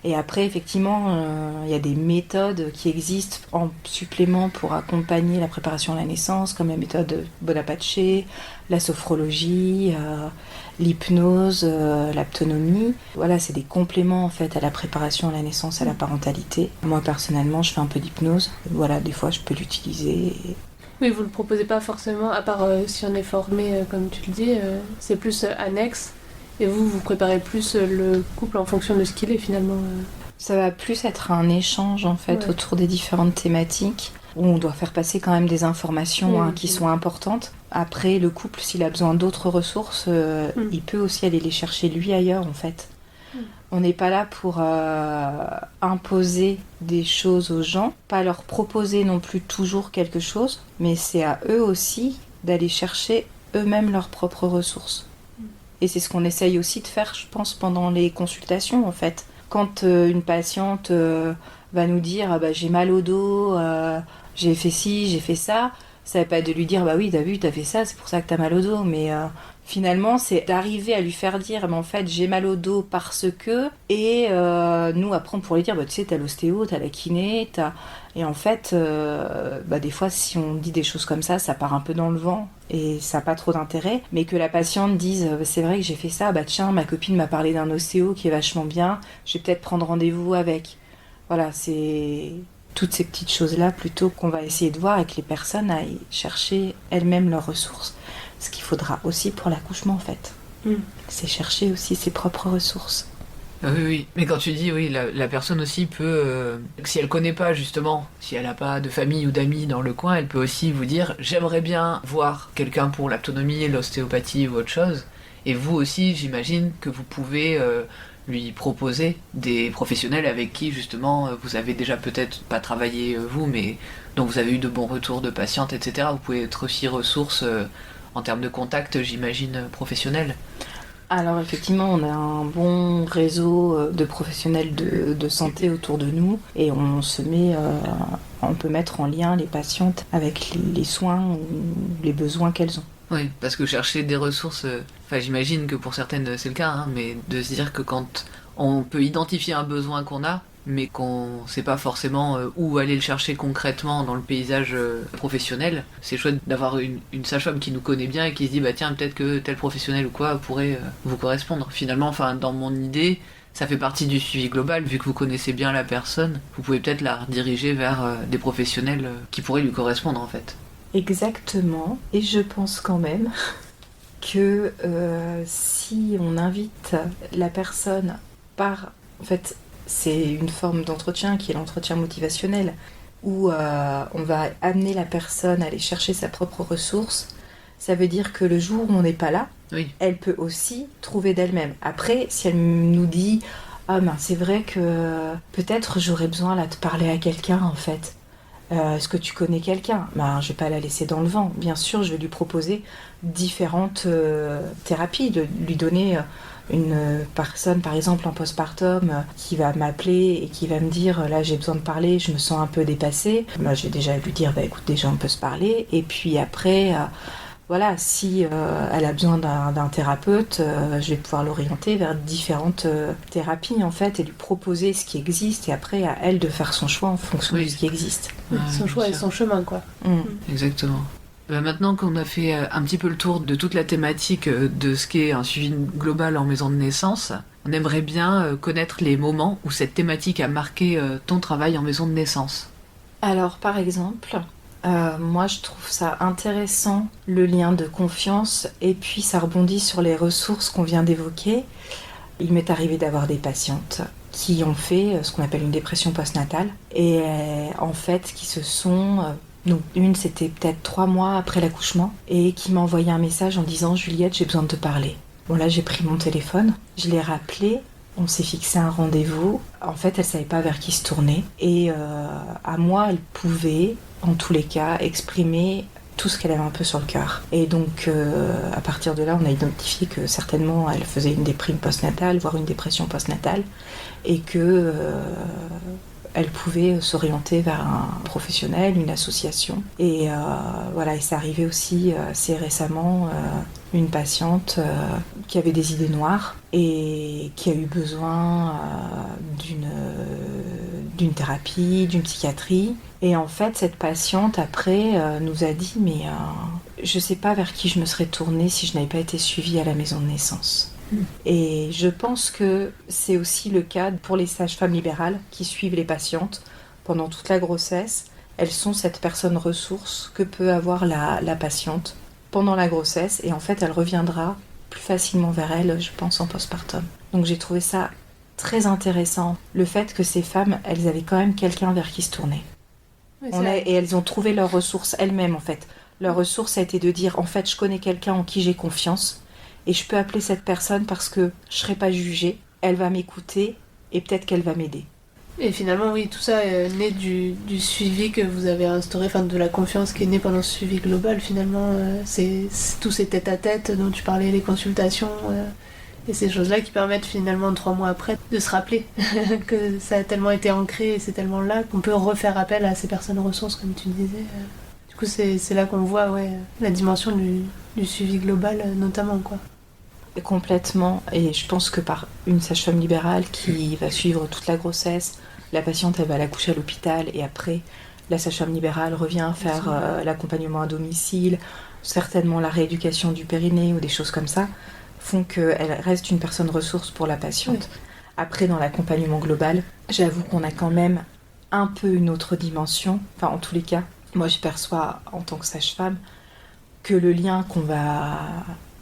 Speaker 3: Et après, effectivement, il y a des méthodes qui existent en supplément pour accompagner la préparation à la naissance, comme la méthode Bonaparte, la sophrologie, l'hypnose, l'aptonomie. Voilà, c'est des compléments en fait à la préparation à la naissance, à la parentalité. Moi, personnellement, je fais un peu d'hypnose. Voilà, des fois, je peux l'utiliser.
Speaker 1: Oui, vous le proposez pas forcément, à part si on est formé, comme tu le dis, c'est plus annexe. Et vous préparez plus le couple en fonction de ce qu'il est finalement.
Speaker 3: Ça va plus être un échange en fait autour des différentes thématiques où on doit faire passer quand même des informations qui sont importantes. Après, le couple, s'il a besoin d'autres ressources, il peut aussi aller les chercher lui ailleurs en fait. On n'est pas là pour imposer des choses aux gens, pas leur proposer non plus toujours quelque chose, mais c'est à eux aussi d'aller chercher eux-mêmes leurs propres ressources. Et c'est ce qu'on essaye aussi de faire, je pense, pendant les consultations, en fait. Quand une patiente va nous dire j'ai mal au dos, j'ai fait ci, j'ai fait ça, Ça veut pas être de lui dire, bah oui, t'as vu, t'as fait ça, c'est pour ça que t'as mal au dos, mais finalement, c'est d'arriver à lui faire dire, mais en fait, j'ai mal au dos parce que, et nous, après, on pourrait lui dire, bah tu sais, t'as l'ostéo, t'as la kiné, t'as... Et en fait, des fois, si on dit des choses comme ça part un peu dans le vent, et ça n'a pas trop d'intérêt, mais que la patiente dise, c'est vrai que j'ai fait ça, bah tiens, ma copine m'a parlé d'un ostéo qui est vachement bien, je vais peut-être prendre rendez-vous avec. Voilà, c'est... toutes ces petites choses-là plutôt qu'on va essayer de voir et que les personnes aillent chercher elles-mêmes leurs ressources. Ce qu'il faudra aussi pour l'accouchement en fait. C'est chercher aussi ses propres ressources.
Speaker 4: Oui, oui. Mais quand tu dis, oui, la personne aussi peut, si elle connaît pas justement, si elle n'a pas de famille ou d'amis dans le coin, elle peut aussi vous dire, j'aimerais bien voir quelqu'un pour l'autonomie, l'ostéopathie ou autre chose. Et vous aussi, j'imagine que vous pouvez lui proposer des professionnels avec qui justement vous avez déjà peut-être pas travaillé vous, mais dont vous avez eu de bons retours de patientes, etc. Vous pouvez être aussi ressource en termes de contact, j'imagine, professionnel.
Speaker 3: Alors effectivement, on a un bon réseau de professionnels de santé autour de nous et on peut mettre en lien les patientes avec les soins ou les besoins qu'elles ont.
Speaker 4: Oui, parce que chercher des ressources, j'imagine que pour certaines c'est le cas, hein, mais de se dire que quand on peut identifier un besoin qu'on a, mais qu'on sait pas forcément où aller le chercher concrètement dans le paysage professionnel, c'est chouette d'avoir une sage-femme qui nous connaît bien et qui se dit bah tiens, peut-être que tel professionnel ou quoi pourrait vous correspondre. Finalement, dans mon idée, ça fait partie du suivi global, vu que vous connaissez bien la personne, vous pouvez peut-être la rediriger vers des professionnels qui pourraient lui correspondre en fait.
Speaker 3: Exactement, et je pense quand même que si on invite la personne par... En fait, c'est une forme d'entretien qui est l'entretien motivationnel, où on va amener la personne à aller chercher sa propre ressource. Ça veut dire que le jour où on n'est pas là,
Speaker 4: oui,
Speaker 3: elle peut aussi trouver d'elle-même. Après, si elle nous dit « Ah ben c'est vrai que peut-être j'aurais besoin là de parler à quelqu'un en fait. Est-ce que tu connais quelqu'un ?» Ben, je vais pas la laisser dans le vent. Bien sûr, je vais lui proposer différentes thérapies, de lui donner... une personne par exemple en postpartum qui va m'appeler et qui va me dire là j'ai besoin de parler, je me sens un peu dépassée, moi je vais déjà lui dire bah écoute déjà on peut se parler et puis après voilà si elle a besoin d'un thérapeute je vais pouvoir l'orienter vers différentes thérapies en fait et lui proposer ce qui existe et après à elle de faire son choix en fonction de ce qui existe.
Speaker 1: Son choix et son chemin quoi.
Speaker 4: Exactement. Maintenant qu'on a fait un petit peu le tour de toute la thématique de ce qu'est un suivi global en maison de naissance, on aimerait bien connaître les moments où cette thématique a marqué ton travail en maison de naissance.
Speaker 3: Alors par exemple, moi je trouve ça intéressant le lien de confiance et puis ça rebondit sur les ressources qu'on vient d'évoquer. Il m'est arrivé d'avoir des patientes qui ont fait ce qu'on appelle une dépression postnatale et en fait qui se sont... Donc une c'était peut-être 3 mois après l'accouchement et qui m'a envoyé un message en disant Juliette j'ai besoin de te parler. Bon là j'ai pris mon téléphone, je l'ai rappelé, on s'est fixé un rendez-vous. En fait elle savait pas vers qui se tourner et à moi elle pouvait en tous les cas exprimer tout ce qu'elle avait un peu sur le cœur. Et donc à partir de là on a identifié que certainement elle faisait une déprime postnatale, voire une dépression postnatale et que... elle pouvait s'orienter vers un professionnel, une association. Et voilà, et c'est arrivé aussi assez récemment une patiente qui avait des idées noires et qui a eu besoin d'une thérapie, d'une psychiatrie. Et en fait, cette patiente, après, nous a dit « Mais je ne sais pas vers qui je me serais tournée si je n'avais pas été suivie à la maison de naissance. » Et je pense que c'est aussi le cas pour les sages-femmes libérales qui suivent les patientes pendant toute la grossesse. Elles sont cette personne ressource que peut avoir la patiente pendant la grossesse et en fait elle reviendra plus facilement vers elle, je pense, en postpartum. Donc j'ai trouvé ça très intéressant, le fait que ces femmes, elles avaient quand même quelqu'un vers qui se tourner. Et elles ont trouvé leur ressource elles-mêmes en fait. Leur ressource a été de dire en fait je connais quelqu'un en qui j'ai confiance. Et je peux appeler cette personne parce que je ne serai pas jugée, elle va m'écouter et peut-être qu'elle va m'aider.
Speaker 1: Et finalement, oui, tout ça est né du suivi que vous avez instauré, enfin de la confiance qui est née pendant ce suivi global. Finalement, c'est tous ces tête-à-tête dont tu parlais, les consultations, et ces choses-là qui permettent finalement 3 mois après de se rappeler que ça a tellement été ancré et c'est tellement là qu'on peut refaire appel à ces personnes ressources, comme tu disais. Du coup, c'est là qu'on voit la dimension du suivi global, notamment, quoi.
Speaker 3: Complètement, et je pense que par une sage-femme libérale qui va suivre toute la grossesse, la patiente elle va la coucher à l'hôpital et après la sage-femme libérale revient faire l'accompagnement à domicile, certainement la rééducation du périnée ou des choses comme ça, font qu'elle reste une personne ressource pour la patiente. Oui. Après, dans l'accompagnement global, j'avoue qu'on a quand même un peu une autre dimension, enfin en tous les cas, moi je perçois en tant que sage-femme que le lien qu'on va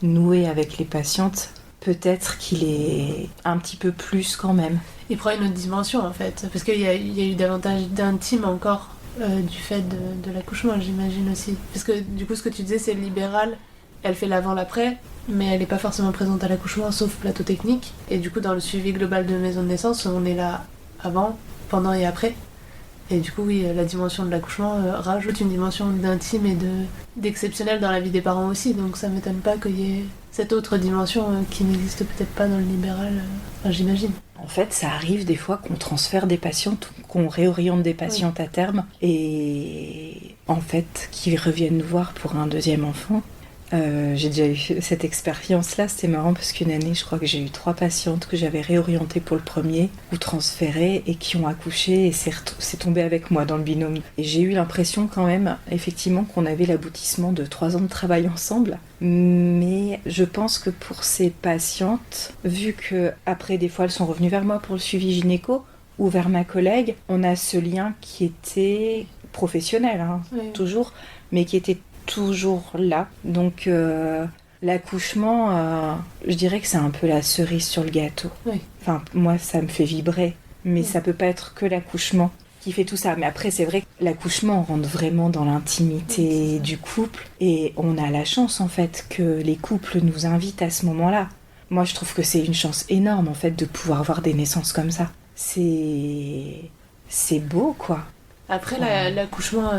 Speaker 3: nouer avec les patientes, peut-être qu'il est un petit peu plus quand même.
Speaker 1: Il prend une autre dimension en fait, parce qu'il y a eu davantage d'intime encore du fait de l'accouchement, j'imagine aussi. Parce que du coup, ce que tu disais, c'est libéral, elle fait l'avant-l'après, mais elle n'est pas forcément présente à l'accouchement, sauf plateau technique. Et du coup, dans le suivi global de maison de naissance, on est là avant, pendant et après. Et du coup, oui, la dimension de l'accouchement rajoute une dimension d'intime et d'exceptionnel dans la vie des parents aussi. Donc ça m'étonne pas qu'il y ait cette autre dimension qui n'existe peut-être pas dans le libéral, j'imagine.
Speaker 3: En fait, ça arrive des fois qu'on transfère des patientes, qu'on réoriente des patientes à terme, et en fait, qui reviennent nous voir pour un deuxième enfant. J'ai déjà eu cette expérience-là, c'était marrant parce qu'une année, je crois que j'ai eu 3 patientes que j'avais réorientées pour le premier ou transférées et qui ont accouché et c'est tombé avec moi dans le binôme. Et j'ai eu l'impression quand même, effectivement, qu'on avait l'aboutissement de 3 ans de travail ensemble. Mais je pense que pour ces patientes, vu que après des fois elles sont revenues vers moi pour le suivi gynéco ou vers ma collègue, on a ce lien qui était professionnel, oui. Toujours, mais qui était toujours là. Donc l'accouchement, je dirais que c'est un peu la cerise sur le gâteau. Oui. Enfin, moi, ça me fait vibrer. Mais ça peut pas être que l'accouchement qui fait tout ça. Mais après, c'est vrai que l'accouchement rentre vraiment dans l'intimité du couple. Et on a la chance, en fait, que les couples nous invitent à ce moment-là. Moi, je trouve que c'est une chance énorme, en fait, de pouvoir avoir des naissances comme ça. C'est beau, quoi.
Speaker 1: Après, l'accouchement,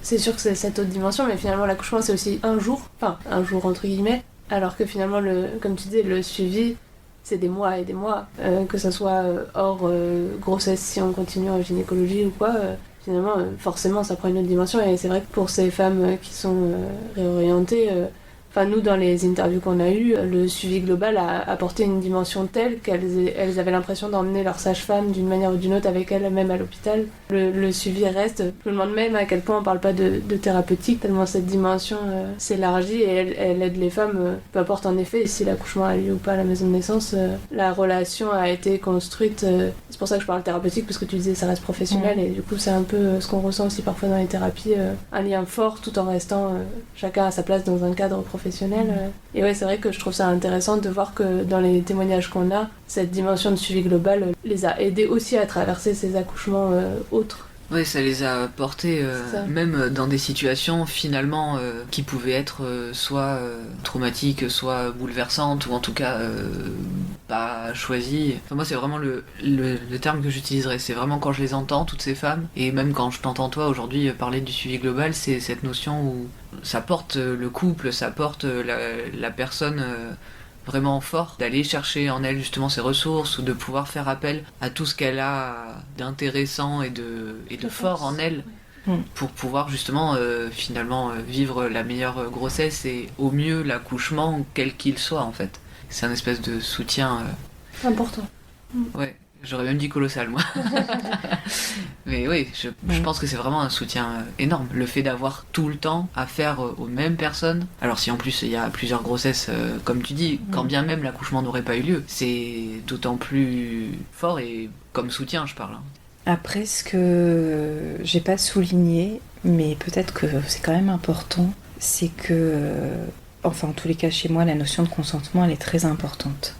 Speaker 1: c'est sûr que c'est cette autre dimension, mais finalement, l'accouchement, c'est aussi un jour entre guillemets, alors que finalement, comme tu disais, le suivi, c'est des mois et des mois, que ça soit hors grossesse, si on continue en gynécologie ou quoi, finalement, forcément, ça prend une autre dimension, et c'est vrai que pour ces femmes qui sont réorientées, enfin, nous, dans les interviews qu'on a eues, le suivi global a apporté une dimension telle qu'elles avaient l'impression d'emmener leur sage-femme d'une manière ou d'une autre avec elles, même à l'hôpital. Le suivi reste. Je me demande même à quel point on parle pas de thérapeutique, tellement cette dimension s'élargit et elle aide les femmes, peu importe en effet si l'accouchement a lieu ou pas à la maison de naissance. La relation a été construite. C'est pour ça que je parle thérapeutique, parce que tu disais ça reste professionnel, et du coup c'est un peu ce qu'on ressent aussi parfois dans les thérapies, un lien fort tout en restant chacun à sa place dans un cadre professionnel. Et ouais, c'est vrai que je trouve ça intéressant de voir que dans les témoignages qu'on a, cette dimension de suivi global les a aidés aussi à traverser ces accouchements autres.
Speaker 4: Oui, ça les a portés même dans des situations finalement qui pouvaient être soit traumatiques, soit bouleversantes, ou en tout cas pas choisies. Enfin, moi, c'est vraiment le terme que j'utiliserais. C'est vraiment quand je les entends, toutes ces femmes, et même quand je t'entends toi aujourd'hui parler du suivi global, c'est cette notion où ça porte le couple, ça porte la personne vraiment fort, d'aller chercher en elle justement ses ressources, ou de pouvoir faire appel à tout ce qu'elle a d'intéressant et de fort en elle, pour pouvoir justement finalement vivre la meilleure grossesse et au mieux l'accouchement quel qu'il soit en fait. C'est un espèce de soutien
Speaker 1: important.
Speaker 4: Ouais. J'aurais même dit colossal, moi. Mais oui, je pense que c'est vraiment un soutien énorme. Le fait d'avoir tout le temps à faire aux mêmes personnes. Alors si en plus il y a plusieurs grossesses, comme tu dis, quand bien même l'accouchement n'aurait pas eu lieu, c'est d'autant plus fort, et comme soutien, je parle.
Speaker 3: Après, ce que j'ai pas souligné, mais peut-être que c'est quand même important, c'est que, enfin en tous les cas chez moi, la notion de consentement, elle est très importante.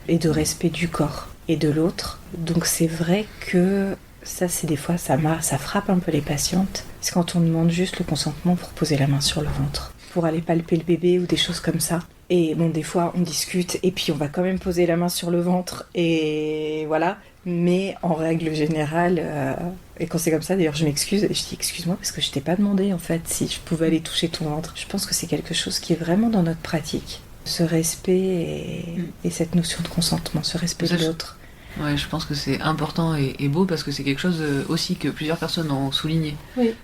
Speaker 3: Et de respect du corps et de l'autre. Donc c'est vrai que ça, c'est des fois, ça frappe un peu les patientes. C'est quand on demande juste le consentement pour poser la main sur le ventre, pour aller palper le bébé ou des choses comme ça. Et bon, des fois, on discute et puis on va quand même poser la main sur le ventre, et voilà. Mais en règle générale, et quand c'est comme ça, d'ailleurs, je m'excuse et je dis excuse-moi parce que je t'ai pas demandé en fait si je pouvais aller toucher ton ventre. Je pense que c'est quelque chose qui est vraiment dans notre pratique. Ce respect et cette notion de consentement, ce respect de l'autre.
Speaker 4: Ouais, je pense que c'est important et beau parce que c'est quelque chose aussi que plusieurs personnes ont souligné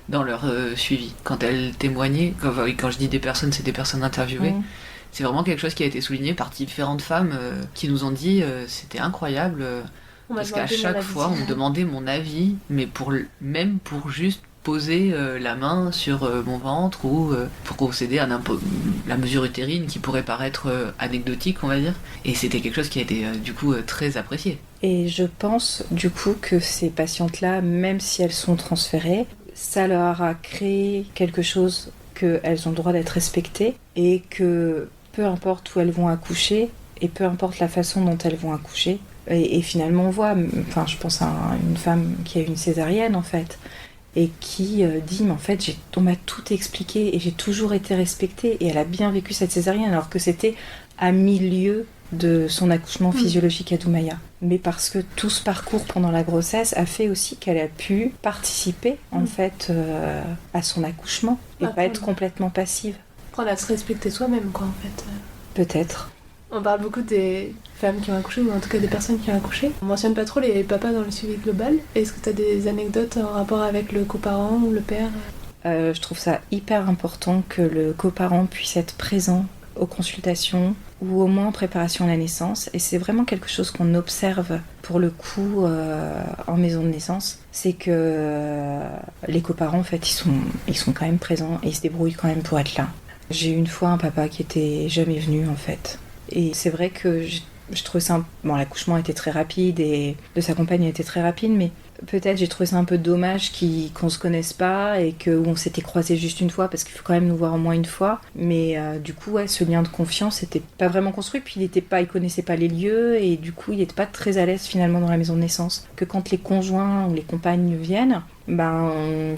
Speaker 4: dans leur suivi. Quand elles témoignaient, quand je dis des personnes, c'est des personnes interviewées, c'est vraiment quelque chose qui a été souligné par différentes femmes qui nous ont dit c'était incroyable parce qu'à chaque fois on me demandait mon avis, mais même pour juste poser la main sur mon ventre ou pour procéder à la mesure utérine qui pourrait paraître anecdotique, on va dire. Et c'était quelque chose qui a été du coup très apprécié.
Speaker 3: Et je pense du coup que ces patientes-là, même si elles sont transférées, ça leur a créé quelque chose qu'elles ont le droit d'être respectées et que peu importe où elles vont accoucher et peu importe la façon dont elles vont accoucher, et finalement on voit, enfin je pense à une femme qui a eu une césarienne en fait, et qui dit mais en fait on m'a tout expliqué et j'ai toujours été respectée, et elle a bien vécu cette césarienne alors que c'était à milieu de son accouchement physiologique à Doumaya. Mais parce que tout ce parcours pendant la grossesse a fait aussi qu'elle a pu participer en fait à son accouchement et pas être complètement passive.
Speaker 1: Apprendre à se respecter soi-même quoi en fait.
Speaker 3: Peut-être.
Speaker 1: On parle beaucoup des femmes qui ont accouché, ou en tout cas des personnes qui ont accouché. On mentionne pas trop les papas dans le suivi global. Est-ce que tu as des anecdotes en rapport avec le coparent ou le père ?
Speaker 3: Je trouve ça hyper important que le coparent puisse être présent aux consultations ou au moins en préparation à la naissance. Et c'est vraiment quelque chose qu'on observe pour le coup en maison de naissance. C'est que les coparents, en fait, ils sont quand même présents et ils se débrouillent quand même pour être là. J'ai eu une fois un papa qui était jamais venu, en fait. Et c'est vrai que je trouvais ça... Bon, l'accouchement était très rapide et de sa compagne était très rapide, mais peut-être j'ai trouvé ça un peu dommage qu'on se connaisse pas et qu'on s'était croisés juste une fois, parce qu'il faut quand même nous voir au moins une fois. Mais du coup, ouais, ce lien de confiance n'était pas vraiment construit, puis il connaissait pas les lieux, et du coup, il n'était pas très à l'aise finalement dans la maison de naissance. Que quand les conjoints ou les compagnes viennent,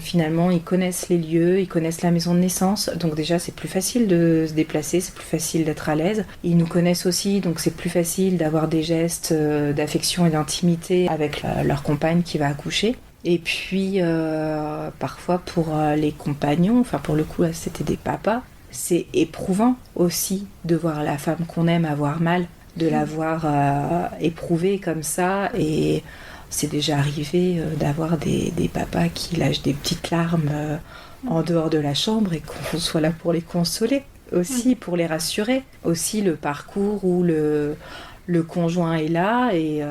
Speaker 3: finalement ils connaissent les lieux, ils connaissent la maison de naissance, donc déjà c'est plus facile de se déplacer, c'est plus facile d'être à l'aise. Ils nous connaissent aussi, donc c'est plus facile d'avoir des gestes d'affection et d'intimité avec leur compagne qui va accoucher. Et puis parfois pour les compagnons, enfin pour le coup là c'était des papas, c'est éprouvant aussi de voir la femme qu'on aime avoir mal, de la voir éprouvée comme ça. Et c'est déjà arrivé d'avoir des papas qui lâchent des petites larmes en dehors de la chambre et qu'on soit là pour les consoler, aussi pour les rassurer. Aussi le parcours où le conjoint est là et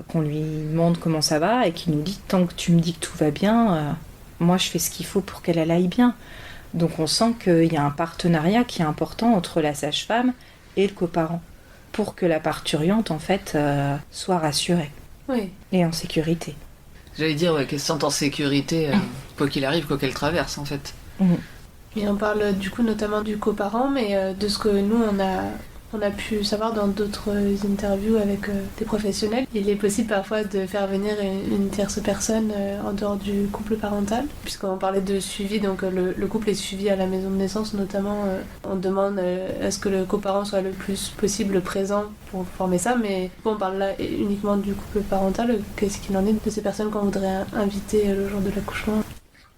Speaker 3: qu'on lui demande comment ça va et qu'il nous dit tant que tu me dis que tout va bien, moi je fais ce qu'il faut pour qu'elle aille bien. Donc on sent qu'il y a un partenariat qui est important entre la sage-femme et le coparent pour que la parturiente en fait soit rassurée.
Speaker 1: Oui.
Speaker 3: Et en sécurité.
Speaker 4: J'allais dire qu'elle se sente en sécurité, quoi qu'il arrive, quoi qu'elle traverse en fait.
Speaker 1: Et on parle du coup notamment du coparent, mais de ce que nous on a pu savoir dans d'autres interviews avec des professionnels. Il est possible parfois de faire venir une tierce personne en dehors du couple parental, puisqu'on parlait de suivi, donc le couple est suivi à la maison de naissance notamment. On demande à ce que le coparent soit le plus possible présent pour former ça, mais on parle là uniquement du couple parental. Qu'est-ce qu'il en est de ces personnes qu'on voudrait inviter le jour de l'accouchement ?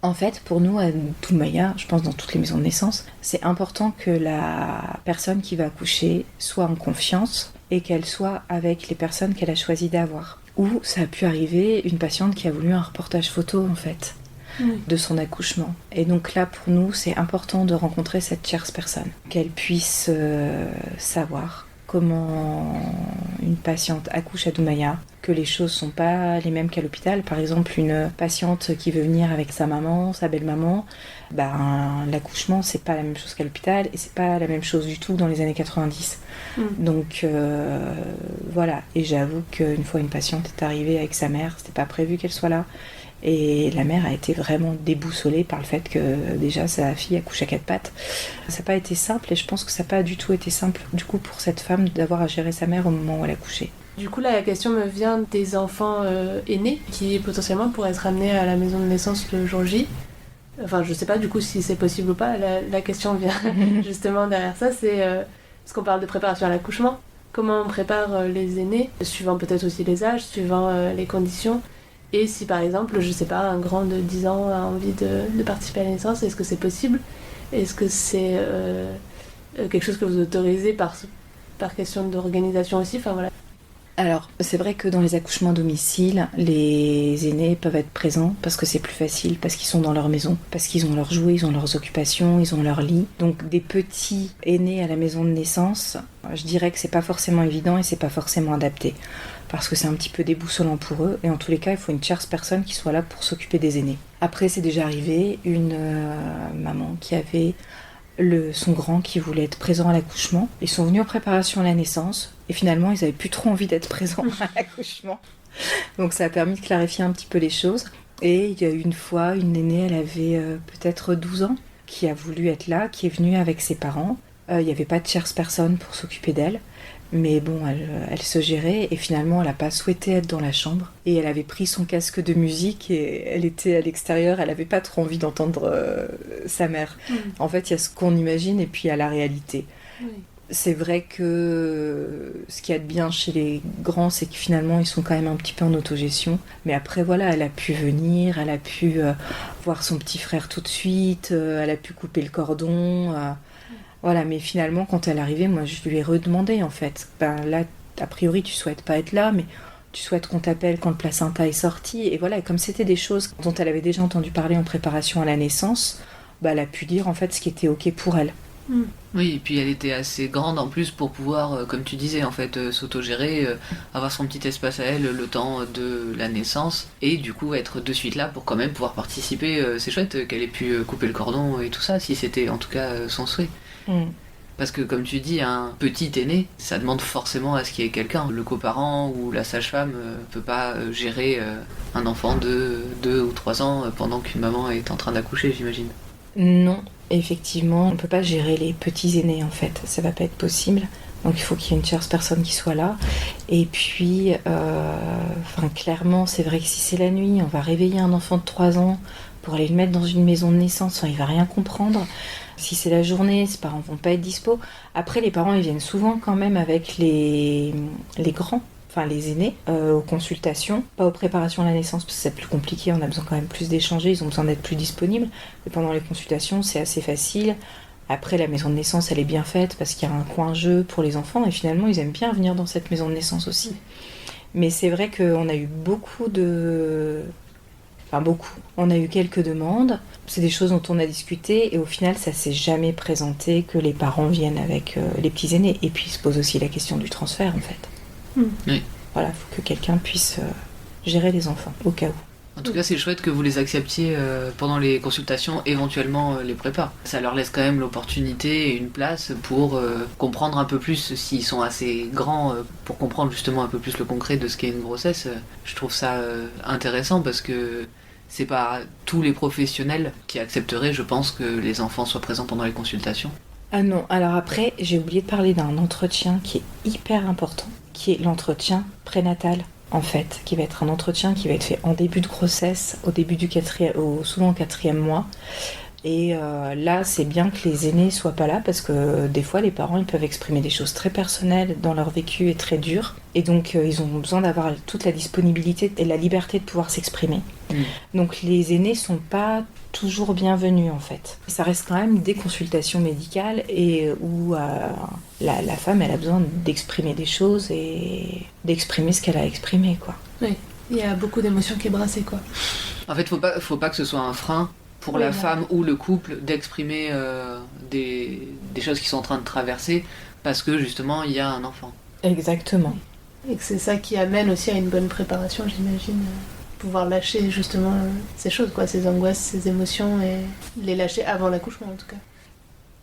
Speaker 3: En fait, pour nous, à Doumaya, je pense dans toutes les maisons de naissance, c'est important que la personne qui va accoucher soit en confiance et qu'elle soit avec les personnes qu'elle a choisi d'avoir. Ou ça a pu arriver, une patiente qui a voulu un reportage photo, en fait, de son accouchement. Et donc là, pour nous, c'est important de rencontrer cette tierce personne, qu'elle puisse savoir comment une patiente accouche à Doumaya, que les choses sont pas les mêmes qu'à l'hôpital. Par exemple, une patiente qui veut venir avec sa maman, sa belle-maman, l'accouchement c'est pas la même chose qu'à l'hôpital et c'est pas la même chose du tout dans les années 90. Donc voilà, et j'avoue qu'une fois une patiente est arrivée avec sa mère, c'était pas prévu qu'elle soit là. Et la mère a été vraiment déboussolée par le fait que déjà sa fille accouche à 4 pattes. Ça n'a pas été simple et je pense que ça n'a pas du tout été simple du coup pour cette femme d'avoir à gérer sa mère au moment où elle a accouché.
Speaker 1: Du coup là la question me vient des enfants aînés qui potentiellement pourraient être amenés à la maison de naissance le jour J. Enfin je sais pas du coup si c'est possible ou pas, la question vient justement derrière ça, c'est ce qu'on parle de préparation à l'accouchement. Comment on prépare les aînés, suivant peut-être aussi les âges, suivant les conditions. Et si par exemple, je sais pas, un grand de 10 ans a envie de participer à la naissance, est-ce que c'est possible ? Est-ce que c'est quelque chose que vous autorisez par question d'organisation aussi ? Enfin voilà.
Speaker 3: Alors, c'est vrai que dans les accouchements à domicile, les aînés peuvent être présents parce que c'est plus facile, parce qu'ils sont dans leur maison, parce qu'ils ont leurs jouets, ils ont leurs occupations, ils ont leur lit. Donc des petits aînés à la maison de naissance, je dirais que c'est pas forcément évident et c'est pas forcément adapté. Parce que c'est un petit peu déboussolant pour eux, et en tous les cas, il faut une tierce personne qui soit là pour s'occuper des aînés. Après, c'est déjà arrivé, une maman qui avait son grand qui voulait être présent à l'accouchement. Ils sont venus aux préparations à la naissance et finalement ils avaient plus trop envie d'être présents à l'accouchement. Donc ça a permis de clarifier un petit peu les choses. Et il y a eu une fois une aînée, elle avait peut-être 12 ans, qui a voulu être là, qui est venue avec ses parents. Il n'y avait pas de tierce personne pour s'occuper d'elle. Mais bon, elle se gérait et finalement elle n'a pas souhaité être dans la chambre. Et elle avait pris son casque de musique et elle était à l'extérieur, elle n'avait pas trop envie d'entendre sa mère. En fait, il y a ce qu'on imagine et puis il y a la réalité. C'est vrai que ce qu'il y a de bien chez les grands, c'est que finalement ils sont quand même un petit peu en autogestion. Mais après voilà, elle a pu venir, elle a pu voir son petit frère tout de suite, elle a pu couper le cordon... Voilà, mais finalement, quand elle arrivait, moi, je lui ai redemandé, en fait. Ben là, a priori, tu souhaites pas être là, mais tu souhaites qu'on t'appelle quand le placenta est sorti. Et voilà, et comme c'était des choses dont elle avait déjà entendu parler en préparation à la naissance, ben, elle a pu dire, en fait, ce qui était OK pour elle.
Speaker 2: Oui, et puis elle était assez grande en plus pour pouvoir, comme tu disais, en fait, s'autogérer, avoir son petit espace à elle le temps de la naissance, et du coup être de suite là pour quand même pouvoir participer. C'est chouette qu'elle ait pu couper le cordon et tout ça, si c'était en tout cas son souhait. Parce que comme tu dis, un petit aîné, ça demande forcément à ce qu'il y ait quelqu'un. Le coparent ou la sage-femme peut pas gérer un enfant de 2 ou 3 ans pendant qu'une maman est en train d'accoucher, j'imagine.
Speaker 3: Non, effectivement, on peut pas gérer les petits aînés en fait, ça va pas être possible. Donc il faut qu'il y ait une tierce personne qui soit là. Et puis, clairement, c'est vrai que si c'est la nuit, on va réveiller un enfant de 3 ans pour aller le mettre dans une maison de naissance, il va rien comprendre. Si c'est la journée, ses parents vont pas être dispo. Après, les parents, ils viennent souvent quand même avec les grands, enfin les aînés, aux consultations. Pas aux préparations à la naissance, parce que c'est plus compliqué, on a besoin quand même plus d'échanger, ils ont besoin d'être plus disponibles. Mais pendant les consultations, c'est assez facile. Après, la maison de naissance, elle est bien faite parce qu'il y a un coin jeu pour les enfants. Et finalement, ils aiment bien venir dans cette maison de naissance aussi. Mais c'est vrai qu'on a eu on a eu quelques demandes, c'est des choses dont on a discuté et au final ça s'est jamais présenté que les parents viennent avec les petits aînés. Et puis il se pose aussi la question du transfert en fait.
Speaker 2: Oui.
Speaker 3: Voilà, il faut que quelqu'un puisse gérer les enfants au cas où.
Speaker 2: En tout cas, c'est chouette que vous les acceptiez pendant les consultations, éventuellement les prépas. Ça leur laisse quand même l'opportunité et une place pour comprendre un peu plus s'ils sont assez grands, pour comprendre justement un peu plus le concret de ce qu'est une grossesse. Je trouve ça intéressant parce que c'est pas tous les professionnels qui accepteraient, je pense, que les enfants soient présents pendant les consultations.
Speaker 3: Ah non, alors après, j'ai oublié de parler d'un entretien qui est hyper important, qui est l'entretien prénatal. En fait, qui va être un entretien qui va être fait en début de grossesse, au début du souvent au 4e mois. Et là, c'est bien que les aînés soient pas là parce que des fois, les parents ils peuvent exprimer des choses très personnelles dans leur vécu et très dures. Et donc, ils ont besoin d'avoir toute la disponibilité et la liberté de pouvoir s'exprimer. Donc, les aînés sont pas toujours bienvenus en fait. Ça reste quand même des consultations médicales et où la femme elle a besoin d'exprimer des choses et d'exprimer ce qu'elle a exprimé quoi.
Speaker 1: Oui, il y a beaucoup d'émotions qui est brassée quoi.
Speaker 2: En fait, faut pas que ce soit un frein pour la femme ou le couple d'exprimer des choses qui sont en train de traverser parce que justement il y a un enfant.
Speaker 3: Exactement.
Speaker 1: Et que c'est ça qui amène aussi à une bonne préparation, j'imagine. Pouvoir lâcher justement ces choses, quoi, ces angoisses, ces émotions et les lâcher avant l'accouchement en tout cas.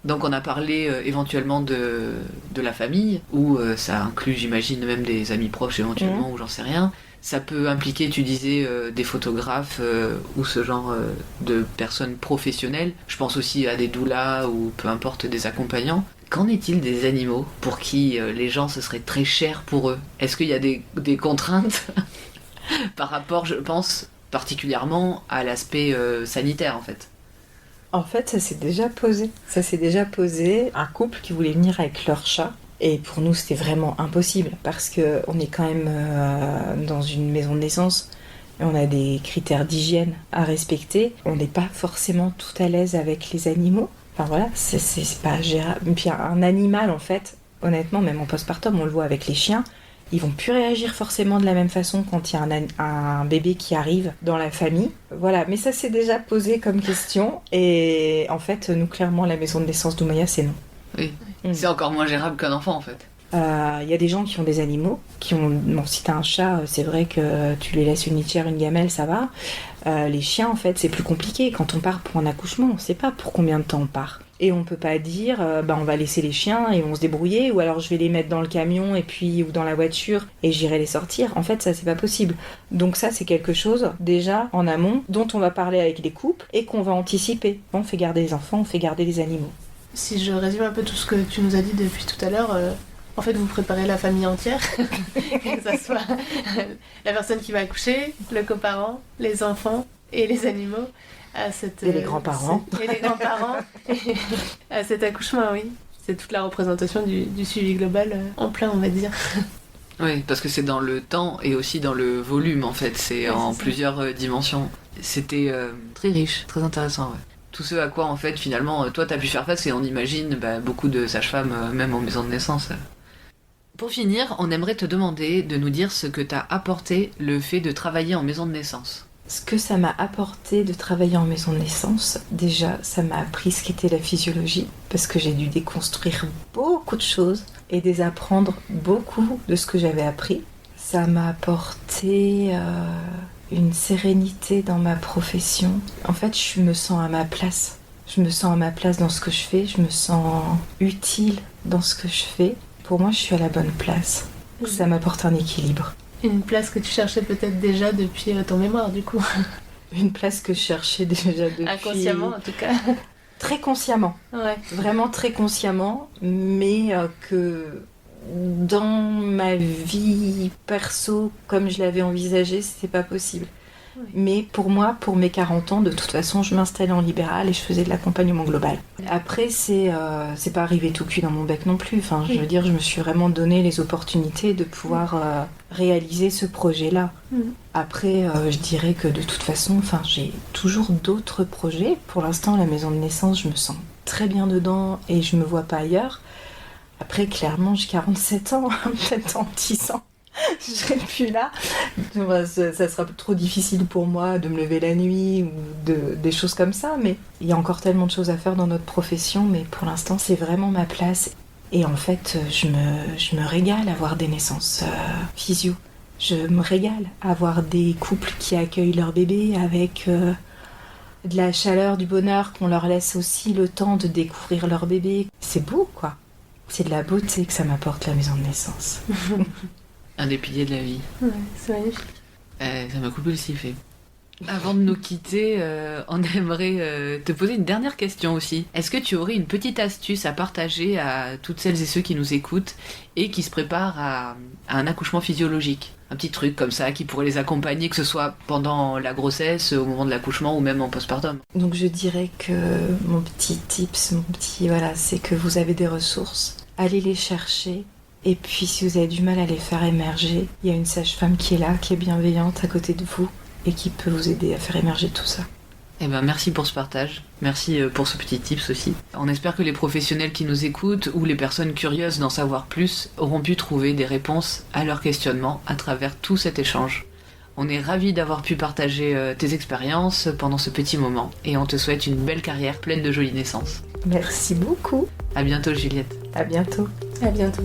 Speaker 2: Donc on a parlé éventuellement de la famille, ou ça inclut j'imagine même des amis proches éventuellement, ou j'en sais rien. Ça peut impliquer, tu disais, des photographes ou ce genre de personnes professionnelles. Je pense aussi à des doulas ou peu importe des accompagnants. Qu'en est-il des animaux pour qui les gens ce serait très cher pour eux? Est-ce qu'il y a des contraintes par rapport, je pense, particulièrement à l'aspect sanitaire en fait?
Speaker 3: En fait, ça s'est déjà posé. Un couple qui voulait venir avec leur chat. Et pour nous, c'était vraiment impossible parce qu'on est quand même dans une maison de naissance et on a des critères d'hygiène à respecter. On n'est pas forcément tout à l'aise avec les animaux. Enfin voilà, c'est pas gérable. Et puis un animal, en fait, honnêtement, même en postpartum, on le voit avec les chiens. Ils vont plus réagir forcément de la même façon quand il y a un bébé qui arrive dans la famille. Voilà, mais ça c'est déjà posé comme question. Et en fait, nous, clairement, la maison de naissance d'Oumaya, c'est non.
Speaker 4: Oui, c'est encore moins gérable qu'un enfant en fait.
Speaker 3: Il y a des gens qui ont des animaux, bon, si t'as un chat, c'est vrai que tu lui laisses une litière, une gamelle, ça va. Les chiens, en fait, c'est plus compliqué. Quand on part pour un accouchement, on sait pas pour combien de temps on part. Et on peut pas dire, on va laisser les chiens et on va se débrouiller, ou alors je vais les mettre dans le camion ou dans la voiture et j'irai les sortir. En fait, ça, c'est pas possible. Donc ça, c'est quelque chose, déjà, en amont, dont on va parler avec les couples et qu'on va anticiper. On fait garder les enfants, on fait garder les animaux.
Speaker 1: Si je résume un peu tout ce que tu nous as dit depuis tout à l'heure, en fait, vous préparez la famille entière, que ça soit la personne qui va accoucher, le coparent, les enfants et les animaux.
Speaker 3: Et les grands-parents.
Speaker 1: Et les grands-parents. À cet accouchement, oui. C'est toute la représentation du suivi global en plein, on va dire.
Speaker 4: Oui, parce que c'est dans le temps et aussi dans le volume, en fait. C'est en plusieurs dimensions. C'était très riche, très intéressant, ouais. Tout ce à quoi, en fait, finalement, toi, t'as pu faire face et on imagine beaucoup de sages-femmes, même en maison de naissance. Pour finir, on aimerait te demander de nous dire ce que t'a apporté le fait de travailler en maison de naissance.
Speaker 3: Ce que ça m'a apporté de travailler en maison de naissance, déjà, ça m'a appris ce qu'était la physiologie, parce que j'ai dû déconstruire beaucoup de choses et désapprendre beaucoup de ce que j'avais appris. Ça m'a apporté une sérénité dans ma profession. En fait, je me sens à ma place. Je me sens à ma place dans ce que je fais, je me sens utile dans ce que je fais. Pour moi, je suis à la bonne place. Ça m'apporte un équilibre.
Speaker 1: Une place que tu cherchais peut-être déjà depuis ton mémoire, du coup.
Speaker 3: Une place que je cherchais déjà depuis...
Speaker 1: Inconsciemment, en tout cas.
Speaker 3: Très consciemment.
Speaker 1: Ouais.
Speaker 3: Vraiment très consciemment, mais que dans ma vie perso, comme je l'avais envisagé, c'était pas possible. Oui. Mais pour moi, pour mes 40 ans, de toute façon, je m'installais en libéral et je faisais de l'accompagnement global. Après, c'est pas arrivé tout cuit dans mon bec non plus. Enfin, je veux dire, je me suis vraiment donné les opportunités de pouvoir réaliser ce projet-là. Après, je dirais que de toute façon, j'ai toujours d'autres projets. Pour l'instant, la maison de naissance, je me sens très bien dedans et je me vois pas ailleurs. Après, clairement, j'ai 47 ans, peut-être en 10 ans. Je serai plus là. Ça sera trop difficile pour moi de me lever la nuit ou des choses comme ça, mais il y a encore tellement de choses à faire dans notre profession, mais pour l'instant c'est vraiment ma place. Et en fait je me régale à voir des naissances physio. Je me régale à voir des couples qui accueillent leur bébé avec de la chaleur, du bonheur, qu'on leur laisse aussi le temps de découvrir leur bébé. C'est beau, quoi. C'est de la beauté que ça m'apporte, la maison de naissance.
Speaker 4: Un des piliers de la vie.
Speaker 1: Ouais, c'est magnifique.
Speaker 4: Ça m'a coupé le sifflet. Avant de nous quitter, on aimerait te poser une dernière question aussi. Est-ce que tu aurais une petite astuce à partager à toutes celles et ceux qui nous écoutent et qui se préparent à un accouchement physiologique ? Un petit truc comme ça qui pourrait les accompagner, que ce soit pendant la grossesse, au moment de l'accouchement ou même en postpartum.
Speaker 3: Donc je dirais que mon petit tips, c'est que vous avez des ressources. Allez les chercher. Et puis si vous avez du mal à les faire émerger, il y a une sage-femme qui est là, qui est bienveillante à côté de vous et qui peut vous aider à faire émerger tout ça.
Speaker 4: Eh ben merci pour ce partage, merci pour ce petit tips aussi. On espère que les professionnels qui nous écoutent ou les personnes curieuses d'en savoir plus auront pu trouver des réponses à leurs questionnements à travers tout cet échange. On est ravis d'avoir pu partager tes expériences pendant ce petit moment et on te souhaite une belle carrière pleine de jolies naissances.
Speaker 3: Merci beaucoup.
Speaker 4: À bientôt Juliette.
Speaker 3: À bientôt.
Speaker 1: À bientôt.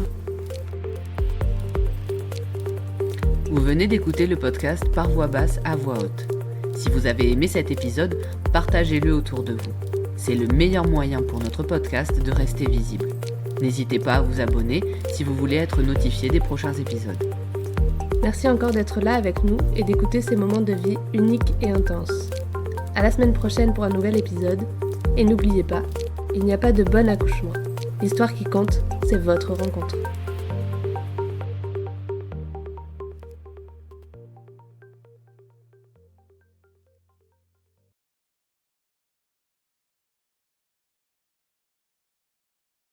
Speaker 2: Vous venez d'écouter le podcast Par voix basse à voix haute. Si vous avez aimé cet épisode, partagez-le autour de vous. C'est le meilleur moyen pour notre podcast de rester visible. N'hésitez pas à vous abonner si vous voulez être notifié des prochains épisodes.
Speaker 1: Merci encore d'être là avec nous et d'écouter ces moments de vie uniques et intenses. À la semaine prochaine pour un nouvel épisode. Et n'oubliez pas, il n'y a pas de bon accouchement. L'histoire qui compte, c'est votre rencontre.